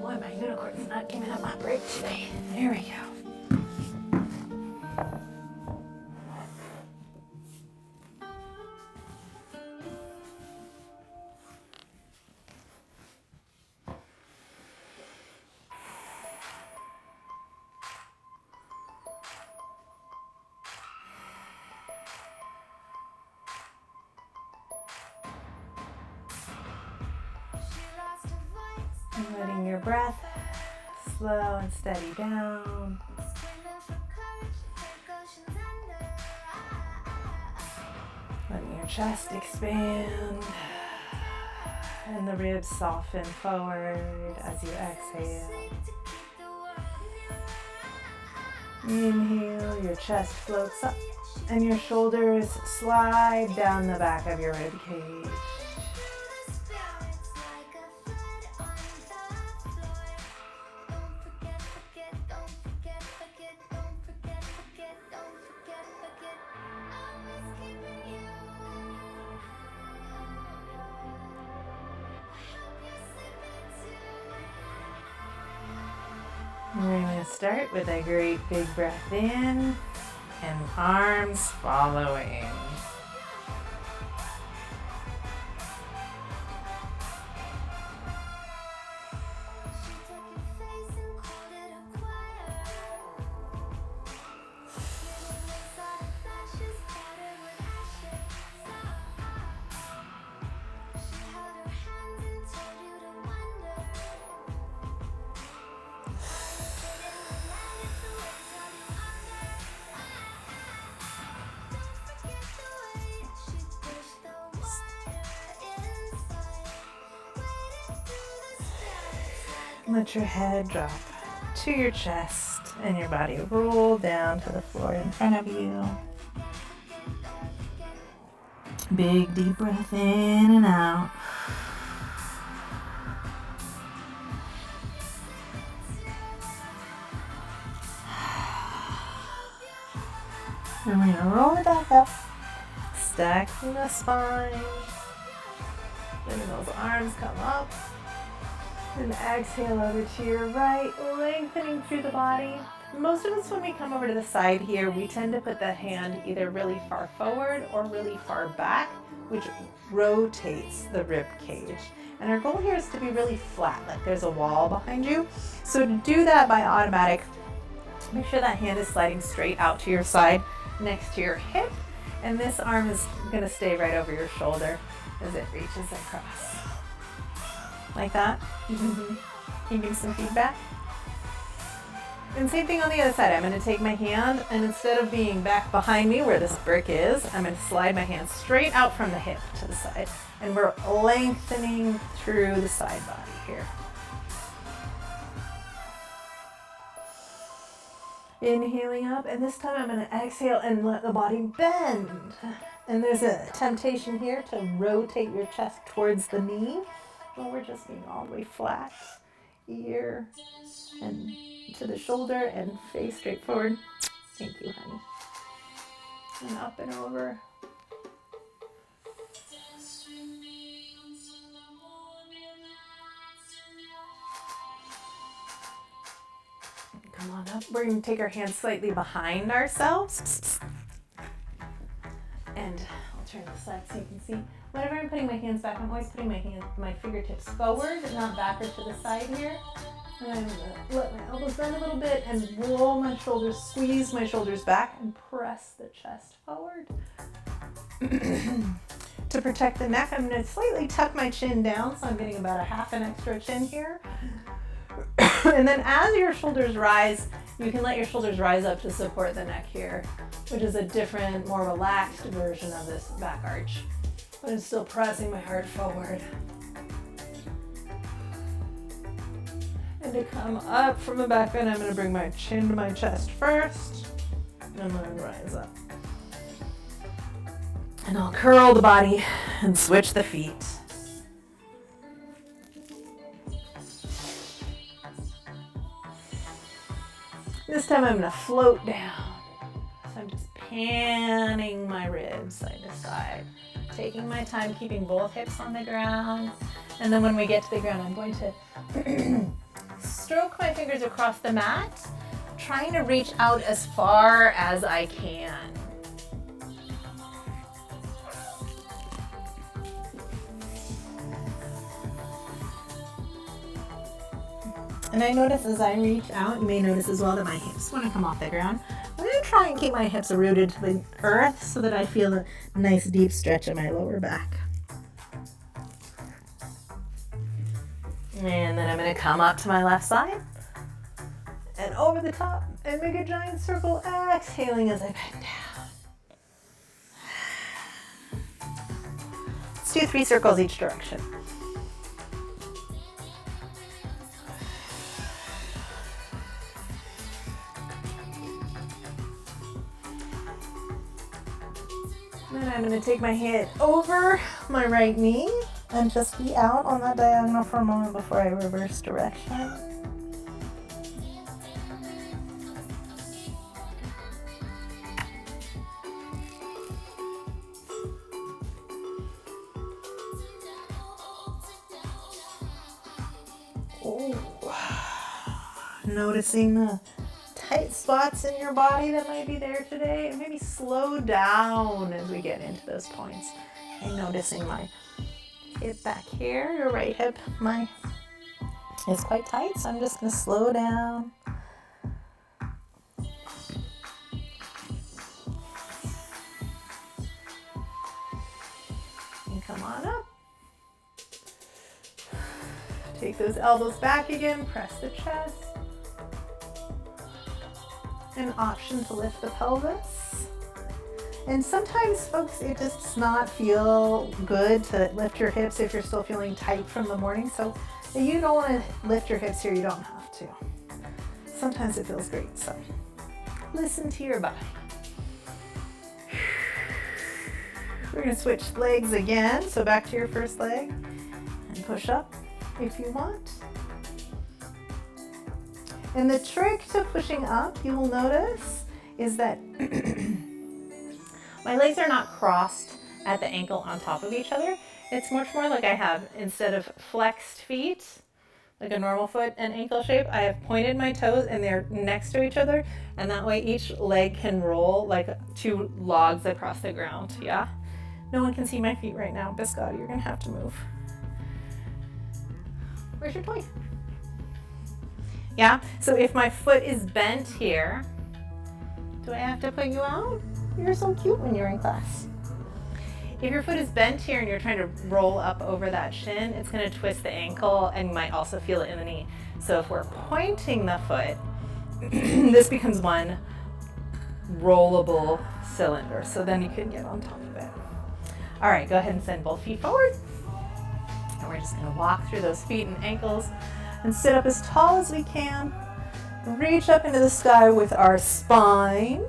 Boy, my unicorn's not giving up my break today. There we go. And letting your breath slow and steady down. Letting your chest expand and the ribs soften forward as you exhale. Inhale, your chest floats up and your shoulders slide down the back of your rib cage. We're going to start with a great big breath in and arms following. Let your head drop to your chest and your body roll down to the floor in front of you. Big deep breath in and out. And we're going to roll it back up, stacking the spine, letting those arms come up. And exhale over to your right, lengthening through the body. Most of us, when we come over to the side here, we tend to put the hand either really far forward or really far back, which rotates the rib cage. And our goal here is to be really flat, like there's a wall behind you. So to do that by automatic, make sure that hand is sliding straight out to your side next to your hip. And this arm is going to stay right over your shoulder as it reaches across. Like that? Mm-hmm. Can you give some feedback? And same thing on the other side. I'm going to take my hand, and instead of being back behind me where this brick is, I'm going to slide my hand straight out from the hip to the side. And we're lengthening through the side body here. Inhaling up, and this time I'm going to exhale and let the body bend. And there's a temptation here to rotate your chest towards the knee. Well, we're just being all the way flat, ear and to the shoulder and face straight forward. Thank you, honey. And up and over. Come on up. We're going to take our hands slightly behind ourselves. And I'll turn this side so you can see. Whenever I'm putting my hands back, I'm always putting my fingertips forward and not backward to the side here. And I'm going to let my elbows bend a little bit and roll my shoulders, squeeze my shoulders back and press the chest forward. To protect the neck, I'm going to slightly tuck my chin down, so I'm getting about a half an extra chin here. And then as your shoulders rise, you can let your shoulders rise up to support the neck here, which is a different, more relaxed version of this back arch. But I'm still pressing my heart forward. And to come up from the back bend, I'm going to bring my chin to my chest first, and then rise up. And I'll curl the body and switch the feet. This time I'm going to float down. So I'm just panning my ribs side to side, taking my time, keeping both hips on the ground. And then when we get to the ground, I'm going to stroke my fingers across the mat, trying to reach out as far as I can. And I notice as I reach out, you may notice as well that my hips want to come off the ground. I'm going to try and keep my hips rooted to the earth so that I feel a nice deep stretch in my lower back. And then I'm going to come up to my left side and over the top and make a giant circle, exhaling as I bend down. Let's do 3 circles each direction. Then I'm going to take my head over my right knee and just be out on that diagonal for a moment before I reverse direction. Noticing the tight spots in your body that might be there today, and maybe slow down as we get into those points. And noticing my hip back here, your right hip, is quite tight, so I'm just going to slow down. And come on up. Take those elbows back again, press the chest. An option to lift the pelvis. And sometimes, folks, it just does not feel good to lift your hips if you're still feeling tight from the morning. So if you don't want to lift your hips here, you don't have to. Sometimes it feels great. So listen to your body. We're going to switch legs again. So back to your first leg and push up if you want. And the trick to pushing up, you will notice, is that my legs are not crossed at the ankle on top of each other. It's much more like I have, instead of flexed feet, like a normal foot and ankle shape, I have pointed my toes and they're next to each other. And that way each leg can roll like 2 logs across the ground, yeah? No one can see my feet right now. Biscotti, you're gonna have to move. Where's your toy? Yeah, so if my foot is bent here, do I have to put you out? You're so cute when you're in class. If your foot is bent here and you're trying to roll up over that shin, it's going to twist the ankle and you might also feel it in the knee. So if we're pointing the foot, this becomes one rollable cylinder. So then you can get on top of it. All right, go ahead and send both feet forward. And we're just going to walk through those feet and ankles and sit up as tall as we can. Reach up into the sky with our spine.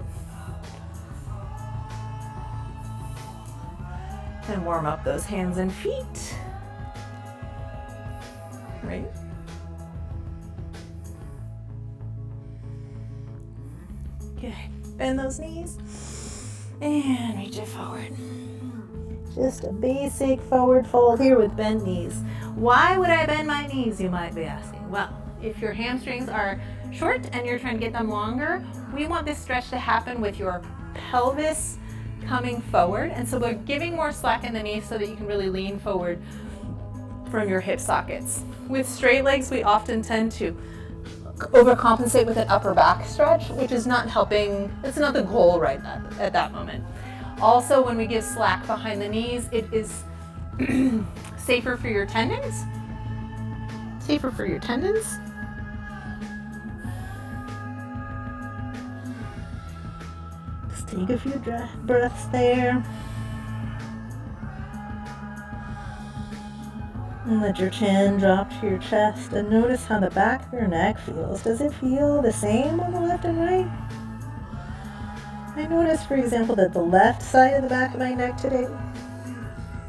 And warm up those hands and feet. Right? Good. Bend those knees. And reach it forward. Just a basic forward fold here with bent knees. Why would I bend my knees, you might be asking? Well, if your hamstrings are short and you're trying to get them longer, we want this stretch to happen with your pelvis coming forward. And so we're giving more slack in the knees so that you can really lean forward from your hip sockets. With straight legs, we often tend to overcompensate with an upper back stretch, which is not helping. It's not the goal right at that moment. Also, when we give slack behind the knees, it is safer for your tendons. Safer for your tendons. Just take a few breaths there. And let your chin drop to your chest and notice how the back of your neck feels. Does it feel the same on the left and right? I notice, for example, that the left side of the back of my neck today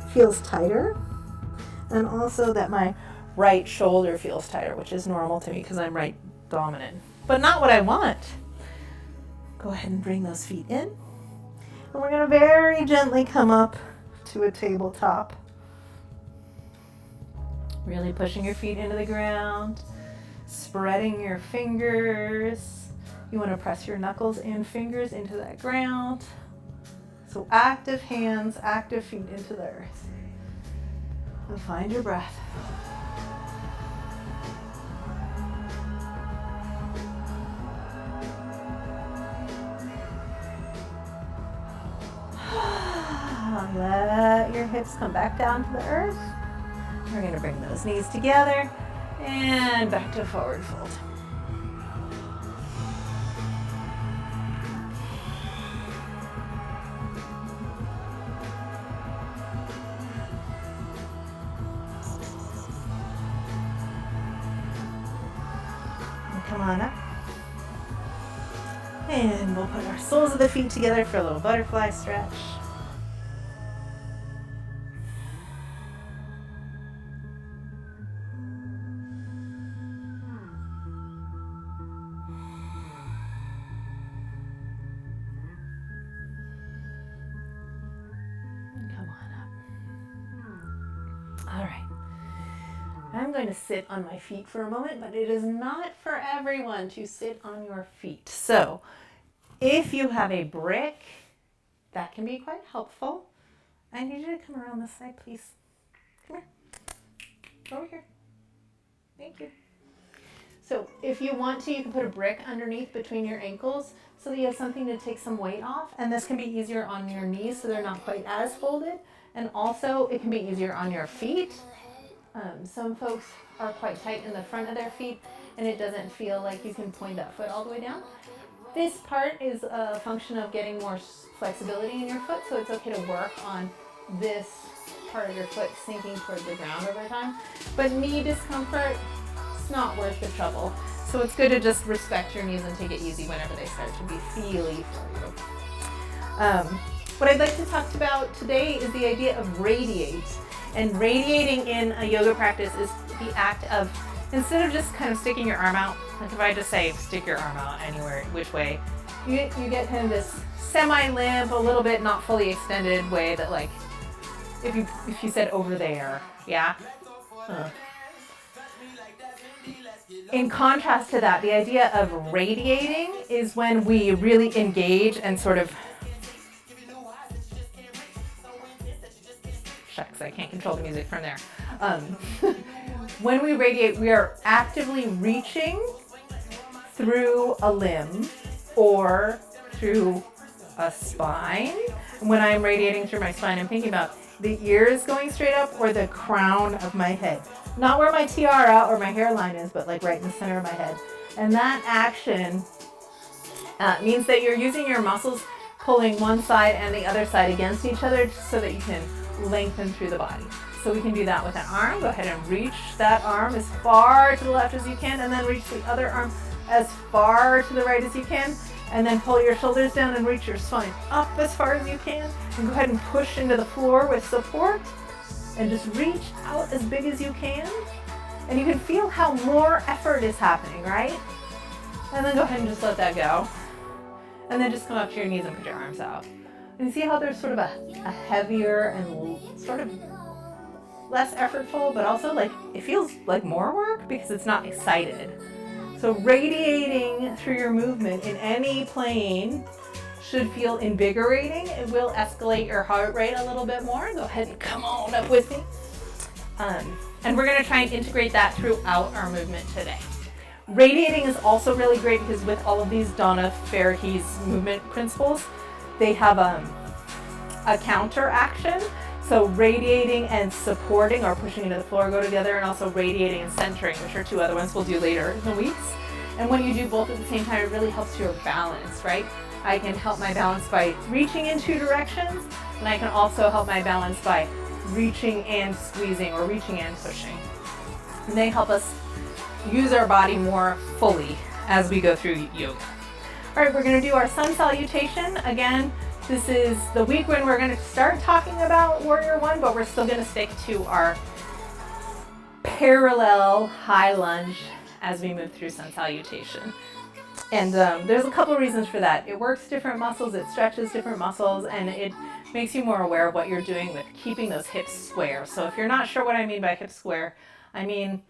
feels tighter, and also that my right shoulder feels tighter, which is normal to me because I'm right dominant, but not what I want. Go ahead and bring those feet in, and we're going to very gently come up to a tabletop. Really pushing your feet into the ground, spreading your fingers. You want to press your knuckles and fingers into that ground. So active hands, active feet into the earth. And find your breath. Let your hips come back down to the earth. We're going to bring those knees together and back to forward fold. And come on up. And we'll put our soles of the feet together for a little butterfly stretch. I'm going to sit on my feet for a moment, but it is not for everyone to sit on your feet. So if you have a brick, that can be quite helpful. I need you to come around this side, please. Come here. Over here. Thank you. So if you want to, you can put a brick underneath between your ankles so that you have something to take some weight off. And this can be easier on your knees so they're not quite as folded. And also it can be easier on your feet. Some folks are quite tight in the front of their feet and it doesn't feel like you can point that foot all the way down. This part is a function of getting more flexibility in your foot, so it's okay to work on this part of your foot sinking towards the ground over time. But knee discomfort, it's not worth the trouble. So it's good to just respect your knees and take it easy whenever they start to be feely for you. What I'd like to talk about today is the idea of radiate. And radiating in a yoga practice is the act of, instead of just kind of sticking your arm out, like if I just say stick your arm out anywhere, which way, you get kind of this semi-limp, a little bit not fully extended way that, like, if you said over there, yeah? In contrast to that, the idea of radiating is when we really engage and sort of, shucks, I can't control the music from there. When we radiate, we are actively reaching through a limb or through a spine. When I'm radiating through my spine, I'm thinking about the ears going straight up or the crown of my head. Not where my tiara or my hairline is, but like right in the center of my head. And that action means that you're using your muscles pulling one side and the other side against each other so that you can lengthen through the body. So we can do that with an arm. Go ahead and reach that arm as far to the left as you can, and then reach the other arm as far to the right as you can, and then pull your shoulders down and reach your spine up as far as you can, and go ahead and push into the floor with support, and just reach out as big as you can. And you can feel how more effort is happening, right? And then go ahead and just let that go. And then just come up to your knees and put your arms out. And you see how there's sort of a heavier and sort of less effortful, but also like it feels like more work because it's not excited. So radiating through your movement in any plane should feel invigorating. It will escalate your heart rate a little bit more. Go ahead and come on up with me. And we're going to try and integrate that throughout our movement today. Radiating is also really great because with all of these Donna Farah's movement principles, they have a counter action. So radiating and supporting or pushing into the floor go together, and also radiating and centering, which are two other ones we'll do later in the weeks. And when you do both at the same time, it really helps your balance, right? I can help my balance by reaching in two directions, and I can also help my balance by reaching and squeezing or reaching and pushing. And they help us use our body more fully as we go through yoga. All right, we're going to do our sun salutation. Again, this is the week when we're going to start talking about Warrior One, but we're still going to stick to our parallel high lunge as we move through sun salutation. And there's a couple reasons for that. It works different muscles, it stretches different muscles, and it makes you more aware of what you're doing with keeping those hips square. So if you're not sure what I mean by hip square, I mean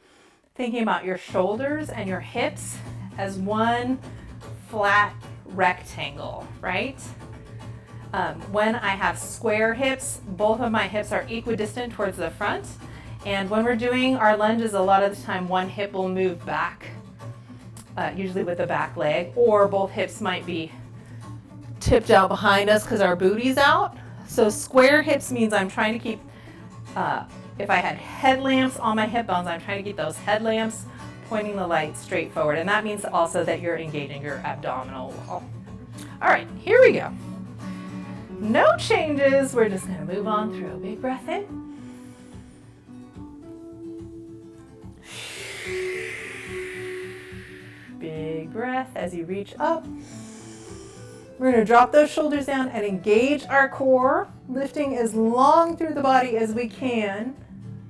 thinking about your shoulders and your hips as one flat rectangle, right? When I have square hips, both of my hips are equidistant towards the front. And when we're doing our lunges, a lot of the time one hip will move back, usually with the back leg, or both hips might be tipped out behind us because our booty's out. So square hips means I'm trying to keep, if I had headlamps on my hip bones, I'm trying to keep those headlamps pointing the light straight forward. And that means also that you're engaging your abdominal wall. All right, here we go. No changes. We're just going to move on through. Big breath in. Big breath as you reach up. We're going to drop those shoulders down and engage our core, lifting as long through the body as we can.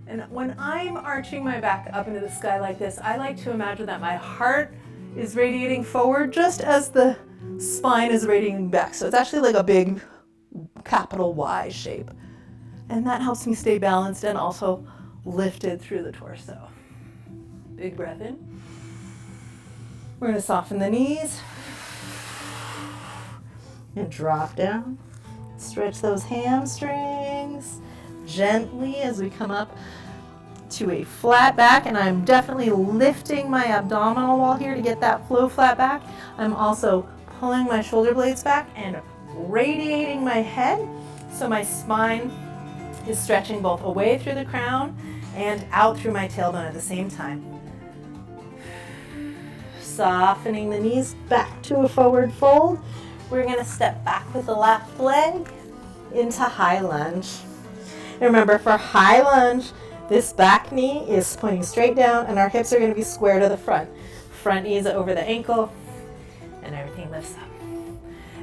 And when I'm arching my back up into the sky like this, I like to imagine that my heart is radiating forward just as the spine is radiating back. So it's actually like a big capital Y shape. And that helps me stay balanced and also lifted through the torso. Big breath in. We're going to soften the knees and drop down. Stretch those hamstrings gently as we come up to a flat back, and I'm definitely lifting my abdominal wall here to get that flow flat back. I'm also pulling my shoulder blades back and radiating my head so my spine is stretching both away through the crown and out through my tailbone at the same time. Softening the knees back to a forward fold. We're going to step back with the left leg into high lunge. And remember, for high lunge, this back knee is pointing straight down and our hips are going to be square to the front. Front knee is over the ankle and everything lifts up.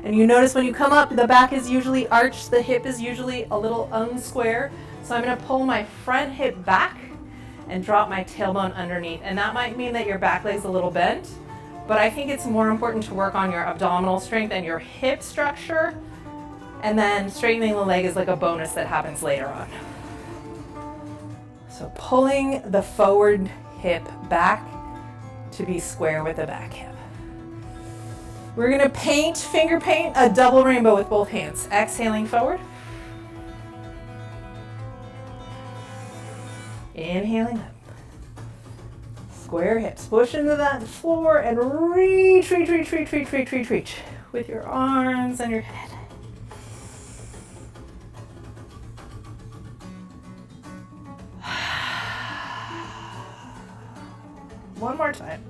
And you notice when you come up, the back is usually arched, the hip is usually a little unsquare. So I'm going to pull my front hip back and drop my tailbone underneath. And that might mean that your back leg's a little bent, but I think it's more important to work on your abdominal strength and your hip structure, and then straightening the leg is like a bonus that happens later on. So pulling the forward hip back to be square with the back hip. We're going to paint, finger paint, a double rainbow with both hands. Exhaling forward. Inhaling up. Square hips. Push into that floor and reach, reach, reach, reach, reach, reach, reach, reach with your arms and your head. One more time.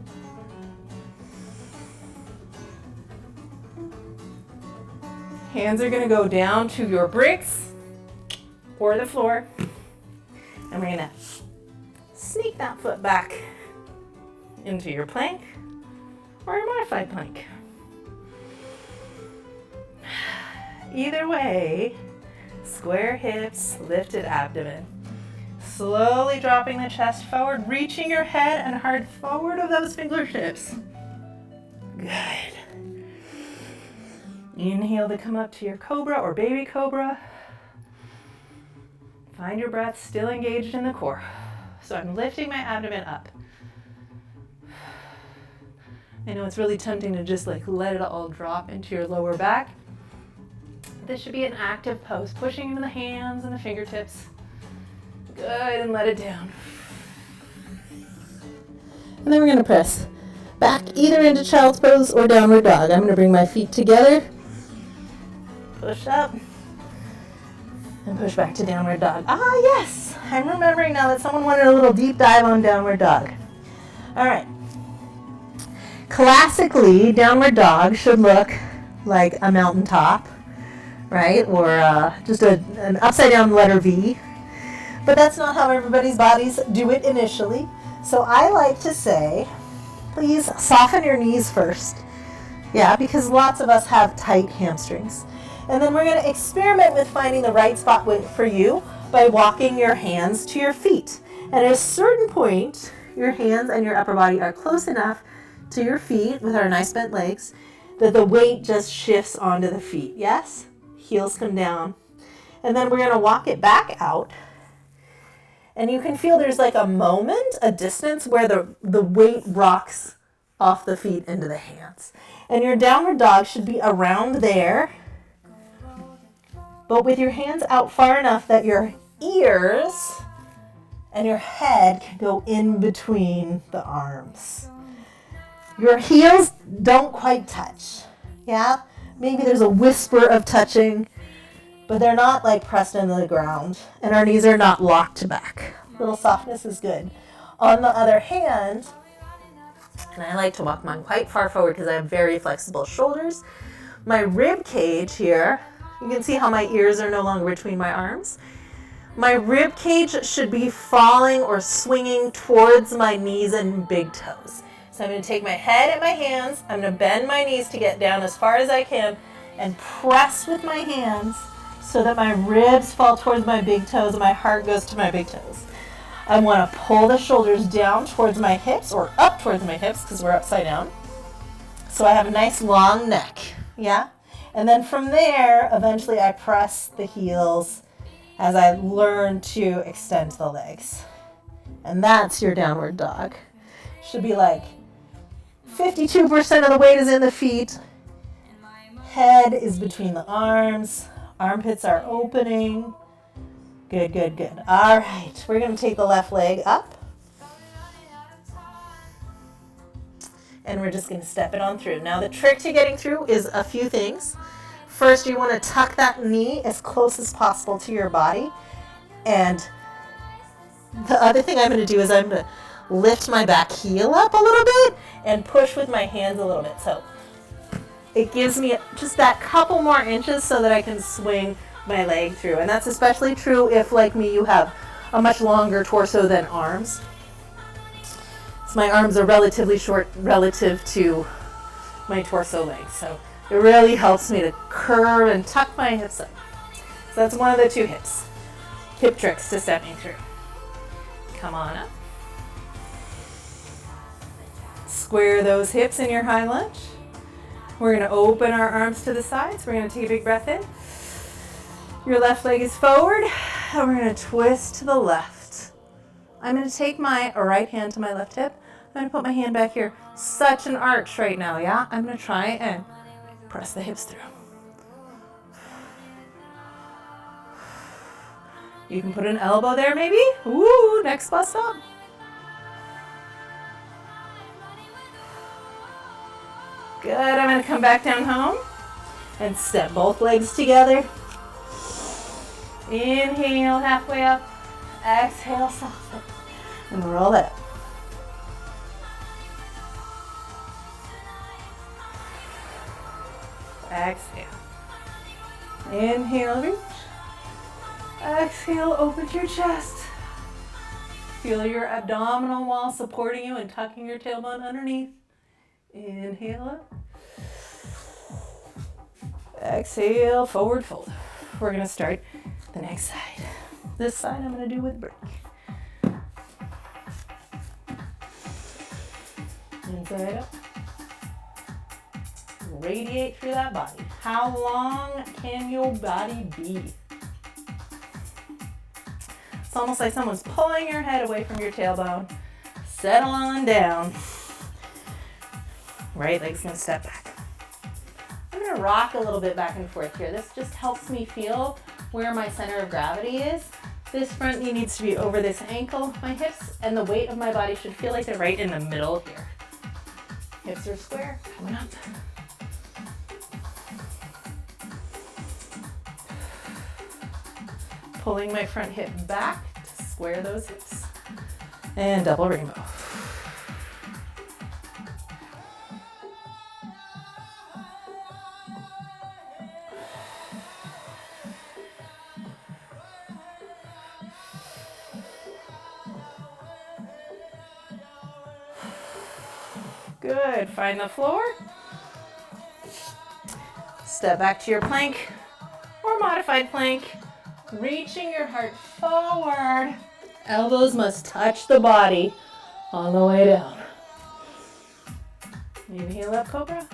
Hands are going to go down to your bricks or the floor. And we're going to sneak that foot back into your plank or your modified plank. Either way, square hips, lifted abdomen. Slowly dropping the chest forward, reaching your head and heart forward of those fingertips. Good. Inhale to come up to your cobra or baby cobra. Find your breath still engaged in the core. So I'm lifting my abdomen up. I know it's really tempting to just like let it all drop into your lower back. This should be an active pose, pushing into the hands and the fingertips. Good, and let it down. And then we're going to press back either into child's pose or downward dog. I'm going to bring my feet together. Push up. And push back to downward dog. Ah, yes! I'm remembering now that someone wanted a little deep dive on downward dog. All right. Classically, downward dog should look like a mountaintop, right? Or just an upside down letter V. But that's not how everybody's bodies do it initially. So I like to say, please soften your knees first. Yeah, because lots of us have tight hamstrings. And then we're going to experiment with finding the right spot for you by walking your hands to your feet. And at a certain point, your hands and your upper body are close enough to your feet with our nice bent legs that the weight just shifts onto the feet. Yes? Heels come down. And then we're going to walk it back out. And you can feel there's like a moment, a distance where the weight rocks off the feet into the hands. And your downward dog should be around there, but with your hands out far enough that your ears and your head can go in between the arms. Your heels don't quite touch. Yeah? Maybe there's a whisper of touching, but they're not like pressed into the ground, and our knees are not locked back. A little softness is good. On the other hand, and I like to walk mine quite far forward because I have very flexible shoulders, my rib cage here, you can see how my ears are no longer between my arms. My rib cage should be falling or swinging towards my knees and big toes. So I'm going to take my head and my hands, I'm going to bend my knees to get down as far as I can and press with my hands so that my ribs fall towards my big toes and my heart goes to my big toes. I want to pull the shoulders down towards my hips or up towards my hips because we're upside down. So I have a nice long neck, yeah? And then from there, eventually I press the heels as I learn to extend the legs. And that's your downward dog. Should be like 52% of the weight is in the feet. Head is between the arms. Armpits are opening. Good, good, good. All right, we're going to take the left leg up. And we're just going to step it on through. Now the trick to getting through is a few things. First, you want to tuck that knee as close as possible to your body. And the other thing I'm going to do is I'm going to lift my back heel up a little bit and push with my hands a little bit. So it gives me just that couple more inches so that I can swing my leg through. And that's especially true if, like me, you have a much longer torso than arms. So my arms are relatively short relative to my torso legs. So it really helps me to curve and tuck my hips up. So that's one of the two hip tricks to stepping through. Come on up. Square those hips in your high lunge. We're going to open our arms to the sides. We're going to take a big breath in. Your left leg is forward, and we're going to twist to the left. I'm going to take my right hand to my left hip. I'm going to put my hand back here. Such an arch right now, yeah? I'm going to try and press the hips through. You can put an elbow there maybe. Ooh, next bust up. Good, I'm going to come back down home and step both legs together. Inhale, halfway up. Exhale, soften. And roll it up. Exhale. Inhale, reach. Exhale, open to your chest. Feel your abdominal wall supporting you and tucking your tailbone underneath. Inhale up. Exhale, forward fold. We're going to start the next side. This side I'm going to do with break. Inside up. Radiate through that body. How long can your body be? It's almost like someone's pulling your head away from your tailbone. Settle on down. Right leg's going to step back. I'm going to rock a little bit back and forth here. This just helps me feel where my center of gravity is. This front knee needs to be over this ankle. My hips and the weight of my body should feel like they're right in the middle here. Hips are square, coming up. Pulling my front hip back to square those hips. And double rainbow. Good, find the floor. Step back to your plank or modified plank, reaching your heart forward. Elbows must touch the body on the way down. Inhale up, cobra.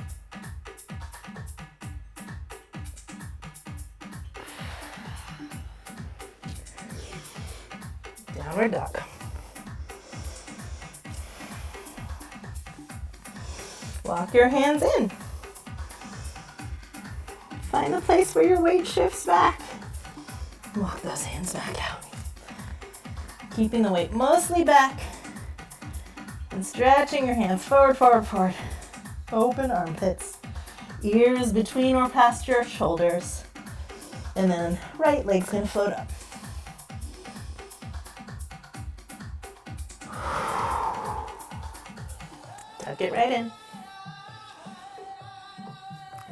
Downward dog. Walk your hands in. Find the place where your weight shifts back. Walk those hands back out. Keeping the weight mostly back and stretching your hands forward, forward, forward. Open armpits. Ears between or past your shoulders. And then right leg's gonna float up. Tuck it right in.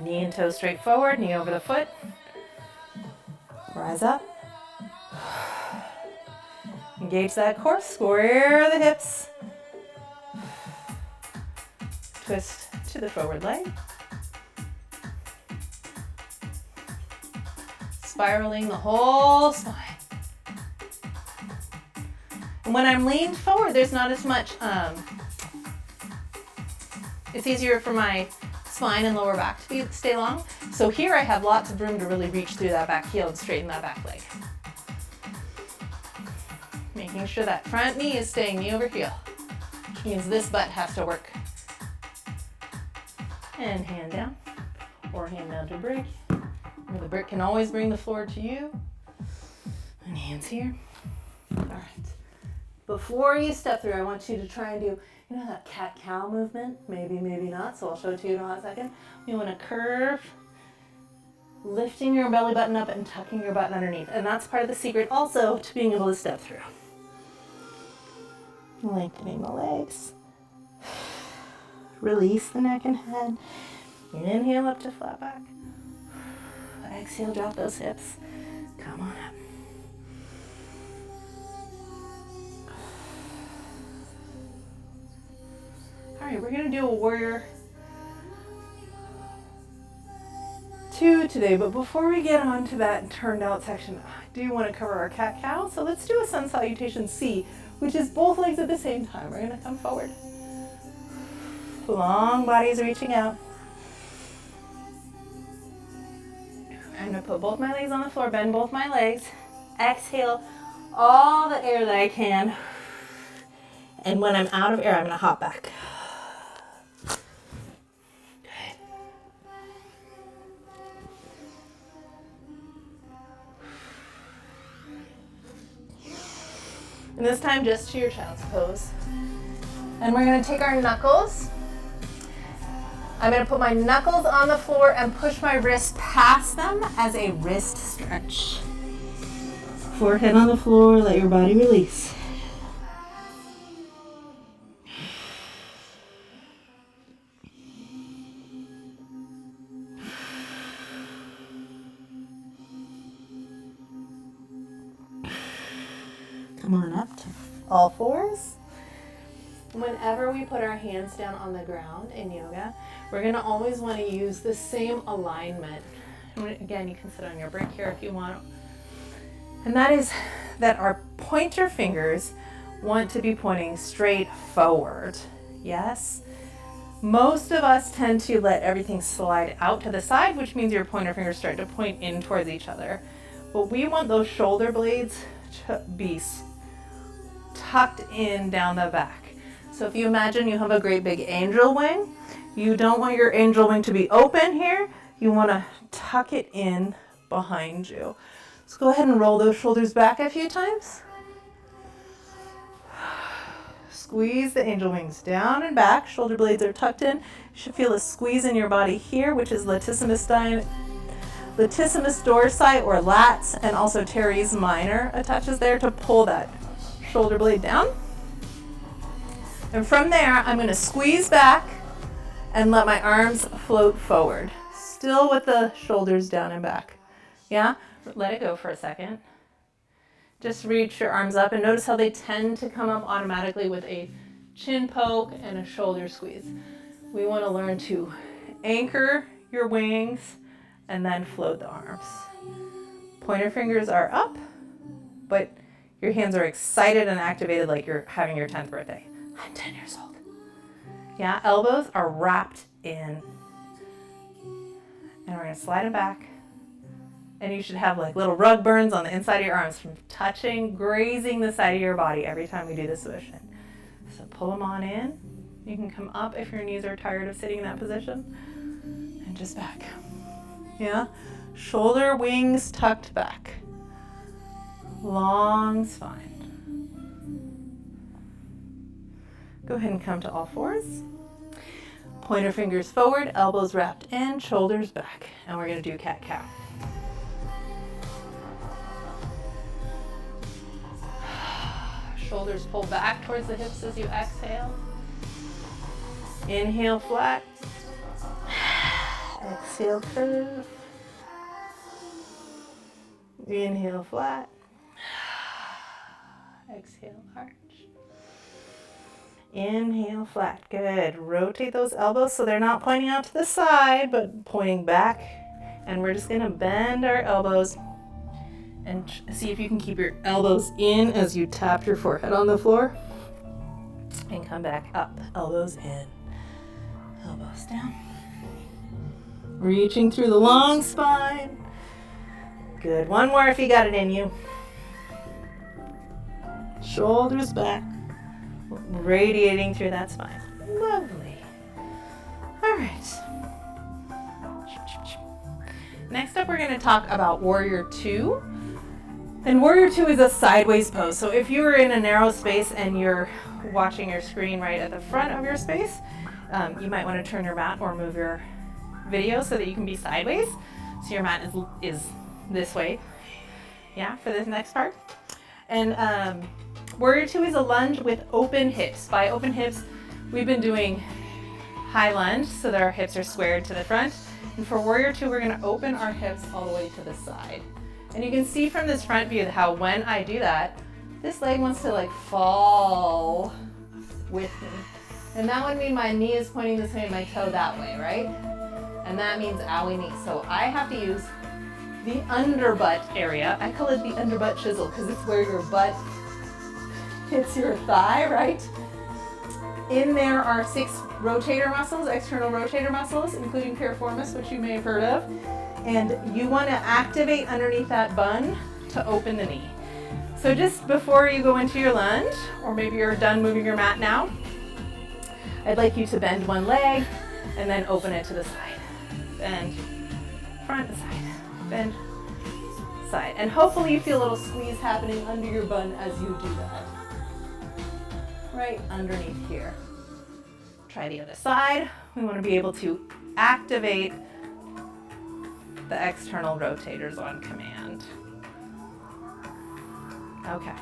Knee and toe straight forward, knee over the foot. Rise up. Engage that core, square the hips. Twist to the forward leg. Spiraling the whole spine. And when I'm leaned forward, there's not as much, it's easier for my spine and lower back to stay long. So here I have lots of room to really reach through that back heel and straighten that back leg. Making sure that front knee is staying knee over heel, which means this butt has to work. And hand down, or hand down to brick. Or the brick can always bring the floor to you. And hands here. All right. Before you step through, I want you to try and do, you know, that cat-cow movement? Maybe, maybe not, so I'll show it to you in a hot second. You want to curve, lifting your belly button up and tucking your butt underneath. And that's part of the secret also to being able to step through. Lengthening the legs. Release the neck and head. Inhale up to flat back. Exhale, drop those hips. Come on up. All right, we're gonna do a warrior 2 today, but before we get on to that turned out section, I do want to cover our cat-cow. So let's do a sun salutation C, which is both legs at the same time. We're gonna come forward. Long bodies reaching out. I'm gonna put both my legs on the floor, bend both my legs. Exhale all the air that I can. And when I'm out of air, I'm gonna hop back. Good. And this time just to your child's pose. And we're gonna take our knuckles. I'm going to put my knuckles on the floor and push my wrists past them as a wrist stretch. Forehead on the floor, let your body release. Come on up to all fours. Whenever we put our hands down on the ground in yoga, we're going to always want to use the same alignment. And again, you can sit on your brick here if you want. And that is that our pointer fingers want to be pointing straight forward. Yes? Most of us tend to let everything slide out to the side, which means your pointer fingers start to point in towards each other. But we want those shoulder blades to be tucked in down the back. So if you imagine you have a great big angel wing, you don't want your angel wing to be open here. You want to tuck it in behind you. So go ahead and roll those shoulders back a few times. Squeeze the angel wings down and back. Shoulder blades are tucked in. You should feel a squeeze in your body here, which is latissimus dorsi or lats, and also teres minor attaches there to pull that shoulder blade down. And from there, I'm going to squeeze back and let my arms float forward. Still with the shoulders down and back. Yeah? Let it go for a second. Just reach your arms up and notice how they tend to come up automatically with a chin poke and a shoulder squeeze. We want to learn to anchor your wings and then float the arms. Pointer fingers are up, but your hands are excited and activated like you're having your 10th birthday. I'm 10 years old. Yeah, elbows are wrapped in. And we're going to slide them back. And you should have like little rug burns on the inside of your arms from touching, grazing the side of your body every time we do this position. So pull them on in. You can come up if your knees are tired of sitting in that position. And just back. Yeah? Shoulder wings tucked back. Long spine. Go ahead and come to all fours. Pointer fingers forward, elbows wrapped in, shoulders back. And we're going to do cat-cow. Shoulders pull back towards the hips as you exhale. Inhale, flat. Exhale, curve. Inhale, flat. Exhale, arch. Inhale, flat. Good. Rotate those elbows so they're not pointing out to the side, but pointing back. And we're just going to bend our elbows and see if you can keep your elbows in as you tap your forehead on the floor. And come back up. Elbows in. Elbows down. Reaching through the long spine. Good. One more if you got it in you. Shoulders back. Radiating through that spine. Lovely. All right. Next up, we're going to talk about Warrior 2. And Warrior 2 is a sideways pose. So if you are in a narrow space and you're watching your screen right at the front of your space, you might want to turn your mat or move your video so that you can be sideways. So your mat is this way. Yeah, for this next part. And Warrior 2 is a lunge with open hips. By open hips, we've been doing high lunge so that our hips are squared to the front. And for Warrior 2, we're going to open our hips all the way to the side. And you can see from this front view how when I do that, this leg wants to like fall with me. And that would mean my knee is pointing this way and my toe that way, right? And that means owie knee. So I have to use the underbutt area. I call it the underbutt chisel because it's where your butt hits your thigh, right? In there are 6 rotator muscles, external rotator muscles, including piriformis, which you may have heard of. And you want to activate underneath that bun to open the knee. So just before you go into your lunge, or maybe you're done moving your mat now, I'd like you to bend one leg and then open it to the side. Bend, front, side, bend, side. And hopefully you feel a little squeeze happening under your bun as you do that. Right underneath here. Try the other side. We want to be able to activate the external rotators on command. Okay.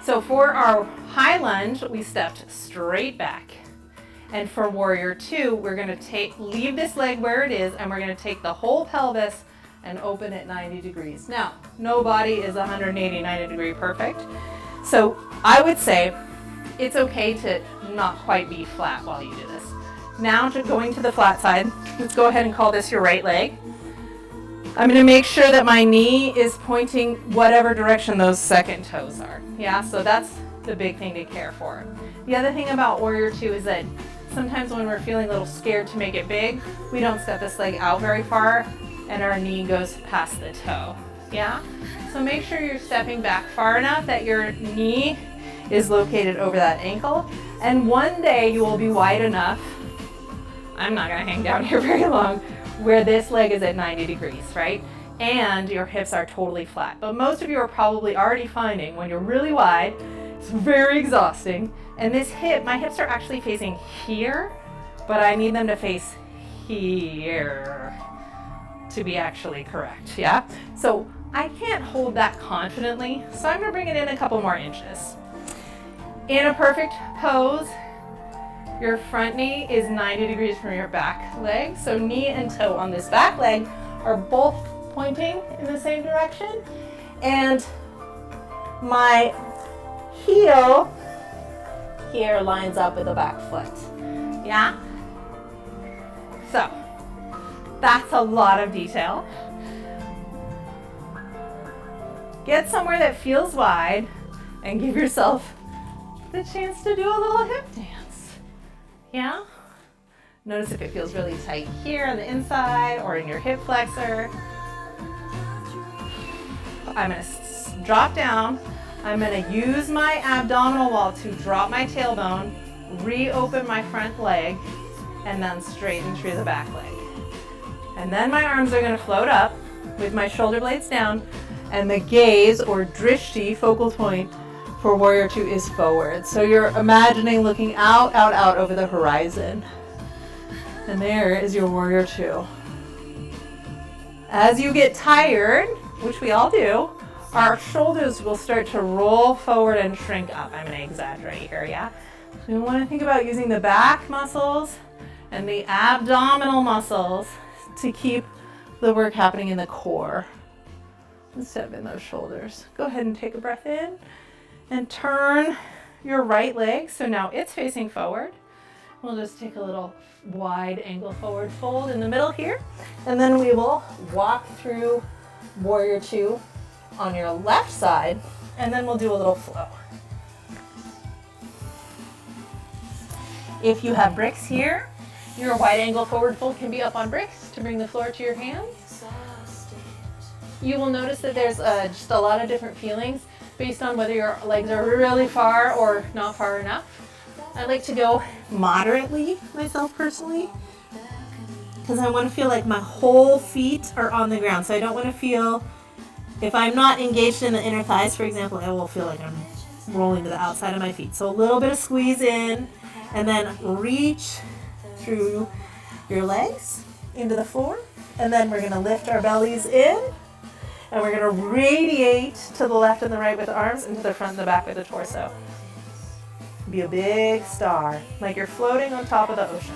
So for our high lunge, we stepped straight back. And for Warrior 2, we're going to leave this leg where it is, and we're going to take the whole pelvis and open it 90 degrees. Now, no body is 180, 90 degree perfect. So I would say it's okay to not quite be flat while you do this. Now going to the flat side, let's go ahead and call this your right leg. I'm going to make sure that my knee is pointing whatever direction those second toes are. Yeah, so that's the big thing to care for. The other thing about Warrior 2 is that sometimes when we're feeling a little scared to make it big, we don't step this leg out very far and our knee goes past the toe. Yeah? So make sure you're stepping back far enough that your knee is located over that ankle. And one day you will be wide enough, I'm not going to hang down here very long, where this leg is at 90 degrees, right? And your hips are totally flat. But most of you are probably already finding when you're really wide, it's very exhausting. And this hip, my hips are actually facing here, but I need them to face here to be actually correct, yeah? So I can't hold that confidently, so I'm gonna bring it in a couple more inches. In a perfect pose, your front knee is 90 degrees from your back leg. So knee and toe on this back leg are both pointing in the same direction. And my heel here lines up with the back foot. Yeah? So That's a lot of detail. Get somewhere that feels wide and give yourself the chance to do a little hip dance. Yeah? Notice if it feels really tight here on the inside or in your hip flexor. I'm going to drop down. I'm going to use my abdominal wall to drop my tailbone, reopen my front leg, and then straighten through the back leg. And then my arms are going to float up with my shoulder blades down, and the gaze or drishti, focal point, for warrior two is forward. So you're imagining looking out, out, out over the horizon. And there is your warrior two. As you get tired, which we all do, our shoulders will start to roll forward and shrink up. I'm going to exaggerate here, yeah? So we want to think about using the back muscles and the abdominal muscles to keep the work happening in the core instead of in those shoulders. Go ahead and take a breath in and turn your right leg. So now it's facing forward. We'll just take a little wide angle forward fold in the middle here. And then we will walk through warrior two on your left side, and then we'll do a little flow. If you have bricks here, your wide angle forward fold can be up on bricks to bring the floor to your hands. You will notice that there's just a lot of different feelings based on whether your legs are really far or not far enough. I like to go moderately myself personally because I want to feel like my whole feet are on the ground. So I don't want to feel, if I'm not engaged in the inner thighs, for example, I will feel like I'm rolling to the outside of my feet. So a little bit of squeeze in and then reach through your legs into the floor. And then we're going to lift our bellies in and we're going to radiate to the left and the right with the arms and to the front and the back with the torso. Be a big star, like you're floating on top of the ocean.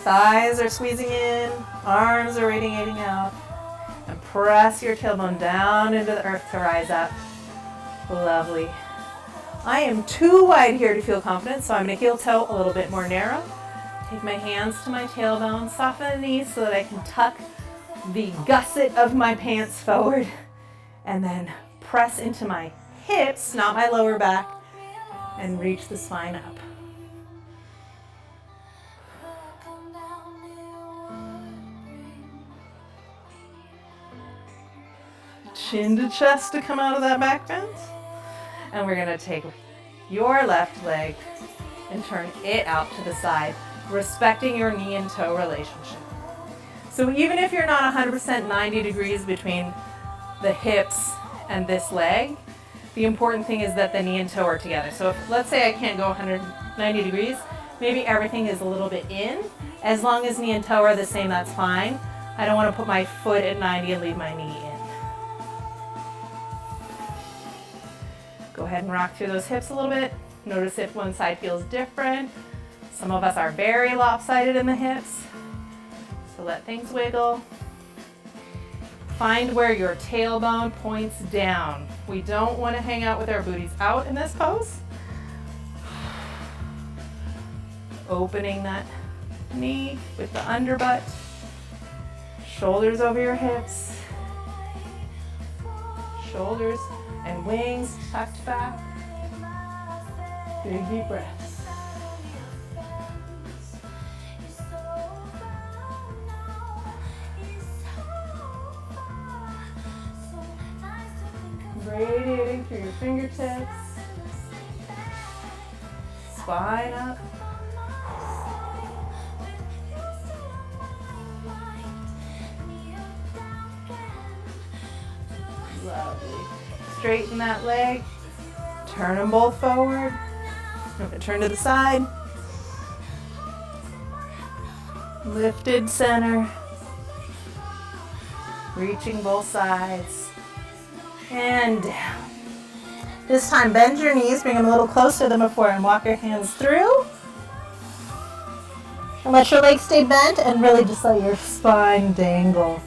Thighs are squeezing in, arms are radiating out, and press your tailbone down into the earth to rise up. Lovely. I am too wide here to feel confident, so I'm going to heel toe a little bit more narrow. Take my hands to my tailbone, soften the knees so that I can tuck the gusset of my pants forward, and then press into my hips, not my lower back, and reach the spine up. Chin to chest to come out of that back bend. And we're going to take your left leg and turn it out to the side, respecting your knee and toe relationship. So even if you're not 100% 90 degrees between the hips and this leg, the important thing is that the knee and toe are together. So if, let's say I can't go 190 degrees, maybe everything is a little bit in. As long as knee and toe are the same, that's fine. I don't want to put my foot at 90 and leave my knee in. Go ahead and rock through those hips a little bit. Notice if one side feels different. Some of us are very lopsided in the hips, so let things wiggle. Find where your tailbone points down. We don't want to hang out with our booties out in this pose. Opening that knee with the underbutt. Shoulders over your hips. Shoulders and wings tucked back. Big deep breaths. Radiating through your fingertips. Spine up. Lovely. Straighten that leg. Turn them both forward. Turn to the side. Lifted center. Reaching both sides. And down. This time bend your knees, bring them a little closer than before, and walk your hands through. And let your legs stay bent and really just let your spine dangle.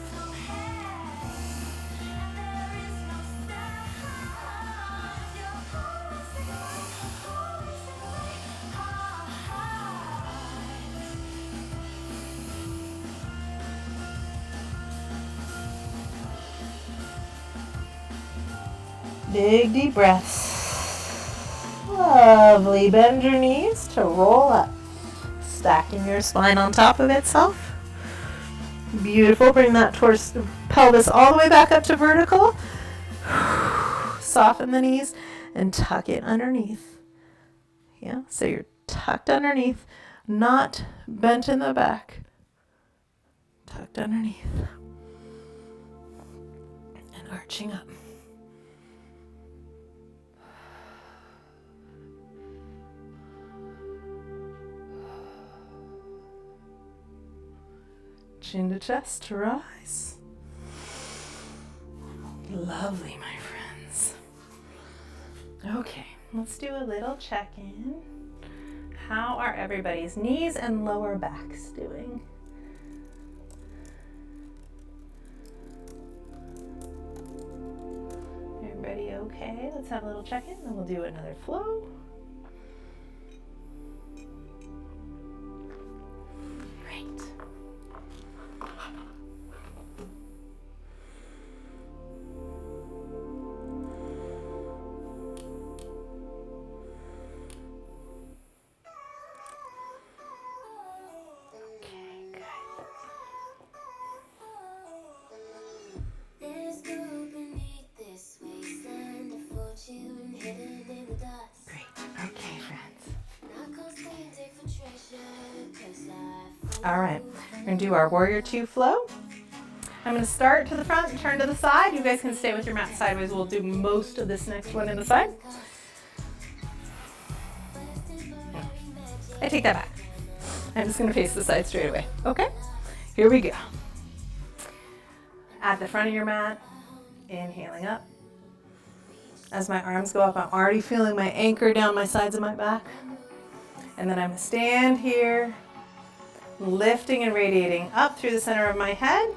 Big deep breaths. Lovely. Bend your knees to roll up. Stacking your spine on top of itself. Beautiful. Bring that torso, pelvis all the way back up to vertical. Soften the knees and tuck it underneath. Yeah, so you're tucked underneath, not bent in the back. Tucked underneath. And arching up. Chin to chest to rise. Lovely, my friends. Okay, let's do a little check-in. How are everybody's knees and lower backs doing? Everybody okay? Let's have a little check-in, then we'll do another flow. Great. All right, we're gonna do our warrior two flow. I'm gonna start to the front, turn to the side. You guys can stay with your mat sideways. We'll do most of this next one in the side. I take that back. I'm just gonna face the side straight away. Okay, here we go. At the front of your mat, inhaling up. As my arms go up, I'm already feeling my anchor down my sides of my back. And then I'm gonna stand here, lifting and radiating up through the center of my head.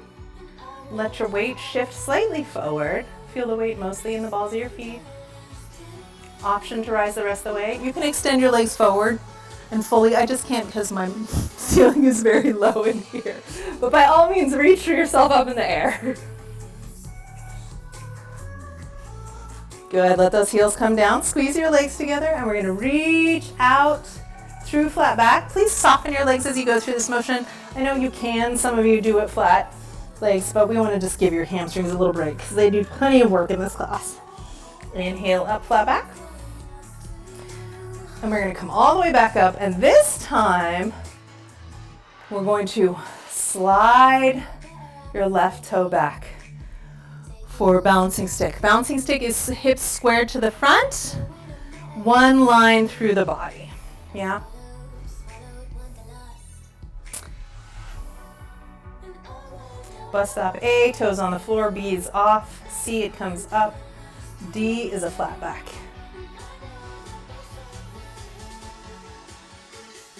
Let your weight shift slightly forward. Feel the weight mostly in the balls of your feet. Option to rise the rest of the way. You can extend your legs forward and fully. I just can't because my ceiling is very low in here. But by all means, reach yourself up in the air. Good, let those heels come down. Squeeze your legs together and we're gonna reach out through flat back. Please soften your legs as you go through this motion. I know you can, some of you do it flat legs, but we want to just give your hamstrings a little break because they do plenty of work in this class. Inhale up, flat back. And we're going to come all the way back up, and this time we're going to slide your left toe back for balancing stick. Balancing stick is hips squared to the front, one line through the body. Yeah? Bust stop A, toes on the floor, B is off, C, it comes up, D is a flat back.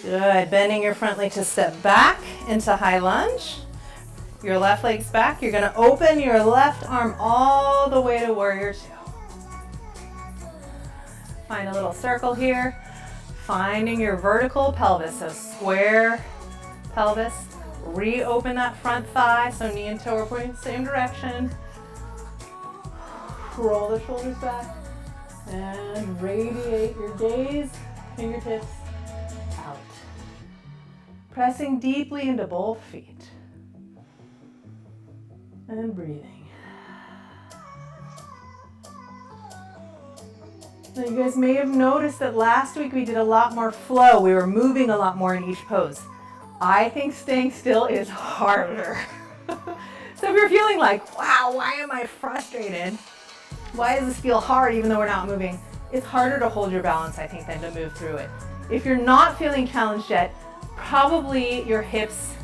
Good, bending your front leg to step back into high lunge. Your left leg's back, you're gonna open your left arm all the way to warrior two. Find a little circle here, finding your vertical pelvis, so square pelvis. Reopen that front thigh, so knee and toe are pointing the same direction. Roll the shoulders back and radiate your gaze, fingertips out. Pressing deeply into both feet. And breathing. Now you guys may have noticed that last week we did a lot more flow. We were moving a lot more in each pose. I think staying still is harder. So if you're feeling like, wow, why am I frustrated? Why does this feel hard even though we're not moving? It's harder to hold your balance, I think, than to move through it. If you're not feeling challenged yet, probably your hips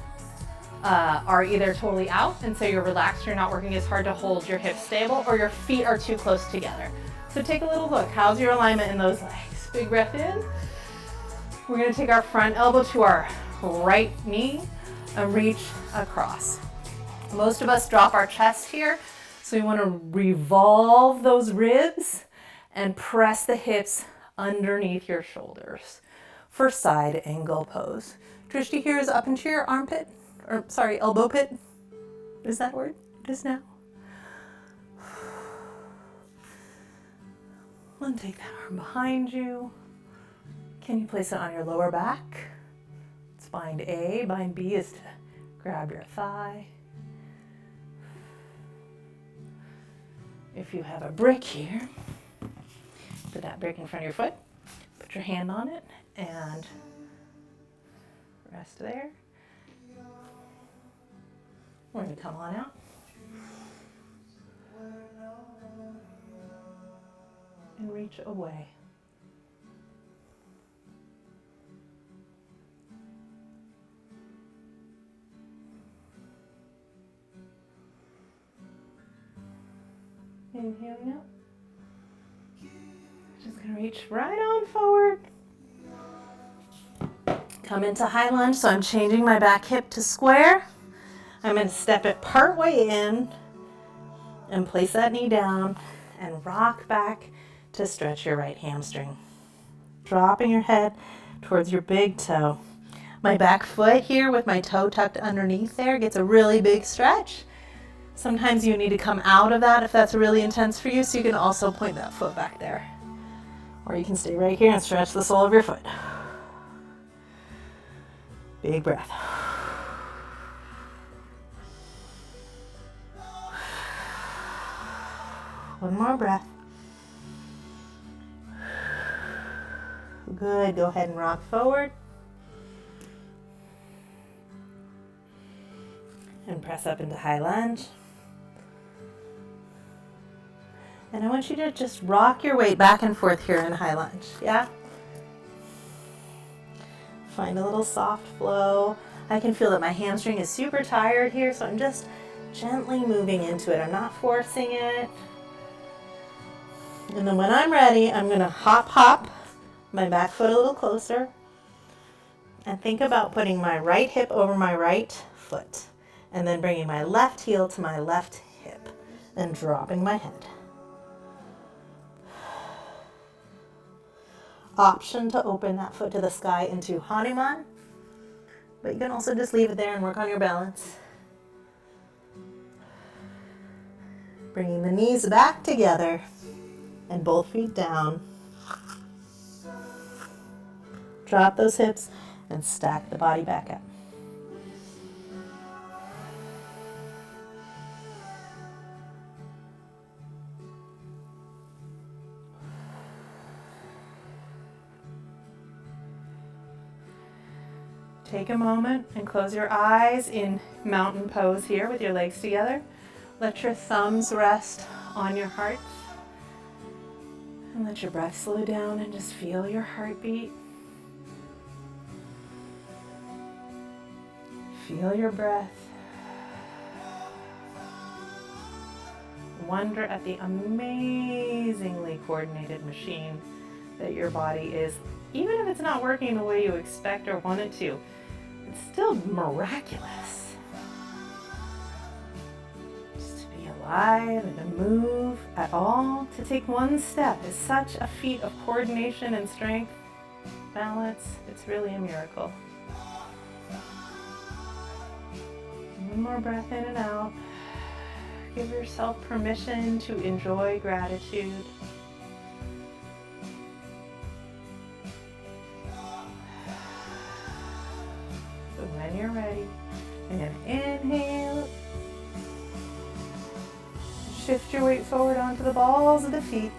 are either totally out, and so you're relaxed, you're not working as hard to hold your hips stable, or your feet are too close together. So take a little look. How's your alignment in those legs? Big breath in. We're gonna take our front elbow to our right knee and reach across. Most of us drop our chest here, so we want to revolve those ribs and press the hips underneath your shoulders for side angle pose. Drishti here is up into your armpit, or sorry, elbow pit. Is that word? It is now. And take that arm behind you. Can you place it on your lower back? It's bind A. Bind B is to grab your thigh. If you have a brick here, put that brick in front of your foot. Put your hand on it and rest there. We're going to come on out. And reach away. Inhaling out. Just going to reach right on forward. Come into high lunge, so I'm changing my back hip to square. I'm going to step it part way in and place that knee down and rock back to stretch your right hamstring. Dropping your head towards your big toe. My back foot here with my toe tucked underneath there gets a really big stretch. Sometimes you need to come out of that if that's really intense for you, so you can also point that foot back there. Or you can stay right here and stretch the sole of your foot. Big breath. One more breath. Good. Go ahead and rock forward. And press up into high lunge. And I want you to just rock your weight back and forth here in high lunge. Yeah? Find a little soft flow. I can feel that my hamstring is super tired here, so I'm just gently moving into it. I'm not forcing it. And then when I'm ready, I'm going to hop my back foot a little closer. And think about putting my right hip over my right foot. And then bringing my left heel to my left hip. And dropping my head. Option to open that foot to the sky into Hanuman. But you can also just leave it there and work on your balance. Bringing the knees back together and both feet down. Drop those hips and stack the body back up. Take a moment and close your eyes in mountain pose here with your legs together. Let your thumbs rest on your heart. And let your breath slow down and just feel your heartbeat. Feel your breath. Wonder at the amazingly coordinated machine that your body is. Even if it's not working the way you expect or want it to, it's still miraculous. Just to be alive and to move at all, to take one step is such a feat of coordination and strength, balance. It's really a miracle. One more breath in and out. Give yourself permission to enjoy gratitude. When you're ready, and inhale. Shift your weight forward onto the balls of the feet.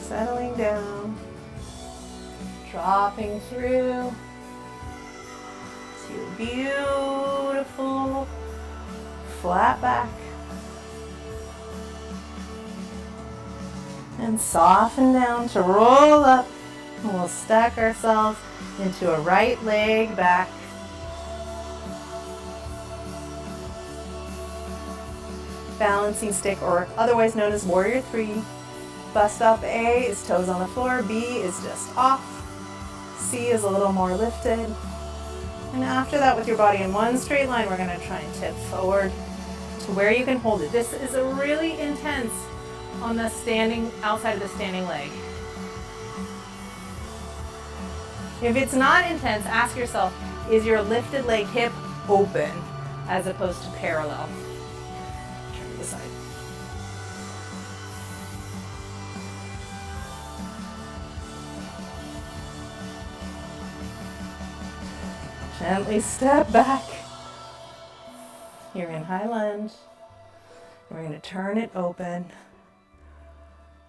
Settling down, dropping through to beautiful flat back. And soften down to roll up. And we'll stack ourselves into a right leg back. Balancing stick, or otherwise known as warrior 3. Bust up A is toes on the floor, B is just off, C is a little more lifted. And after that, with your body in one straight line, we're going to try and tip forward to where you can hold it. This is a really intense on the standing, outside of the standing leg. If it's not intense, ask yourself, is your lifted leg hip open as opposed to parallel. Turn to the side. Gently step back. You're in high lunge. We're going to turn it open.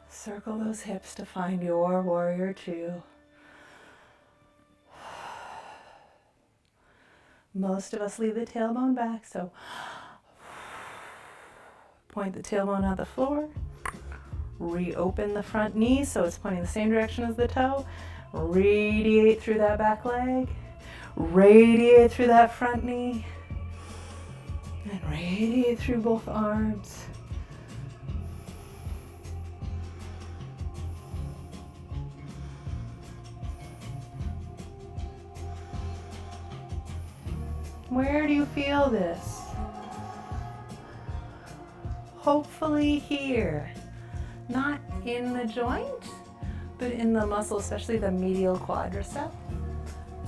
Circle those hips to find your warrior two. Most of us leave the tailbone back, so point the tailbone at the floor. Reopen the front knee so it's pointing the same direction as the toe. Radiate through that back leg. Radiate through that front knee. And radiate through both arms. Where do you feel this? Hopefully here. Not in the joint, but in the muscle, especially the medial quadricep.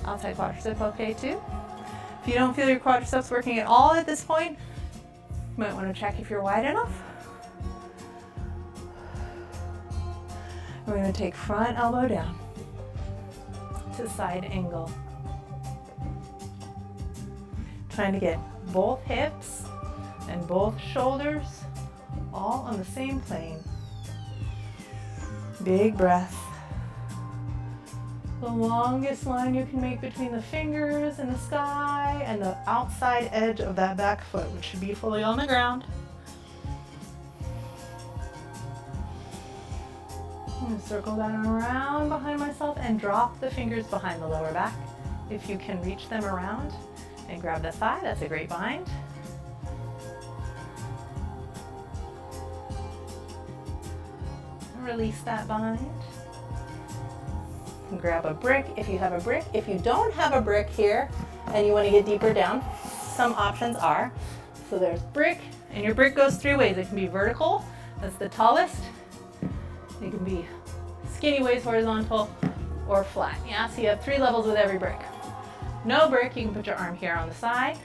Outside quadricep, okay too. If you don't feel your quadriceps working at all at this point, you might want to check if you're wide enough. We're going to take front elbow down to side angle. Trying to get both hips and both shoulders all on the same plane. Big breath. The longest line you can make between the fingers and the sky and the outside edge of that back foot, which should be fully on the ground. I'm going to circle that around behind myself and drop the fingers behind the lower back. If you can reach them around and grab the thigh, that's a great bind. Release that bind. And grab a brick if you have a brick. If you don't have a brick here and you want to get deeper down, some options are. So there's brick, and your brick goes three ways. It can be vertical, that's the tallest. It can be skinny ways, horizontal, or flat. Yeah, so you have three levels with every brick. No brick, you can put your arm here on the side.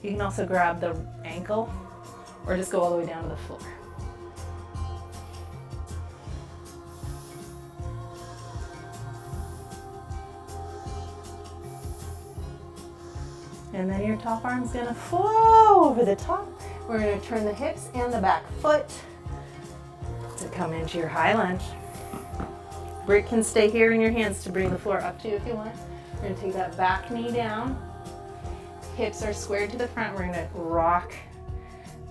You can also grab the ankle or just go all the way down to the floor. And then your top arm's gonna flow over the top. We're gonna turn the hips and the back foot to come into your high lunge. Brick can stay here in your hands to bring the floor up to you if you want. We're gonna take that back knee down. Hips are squared to the front. We're gonna rock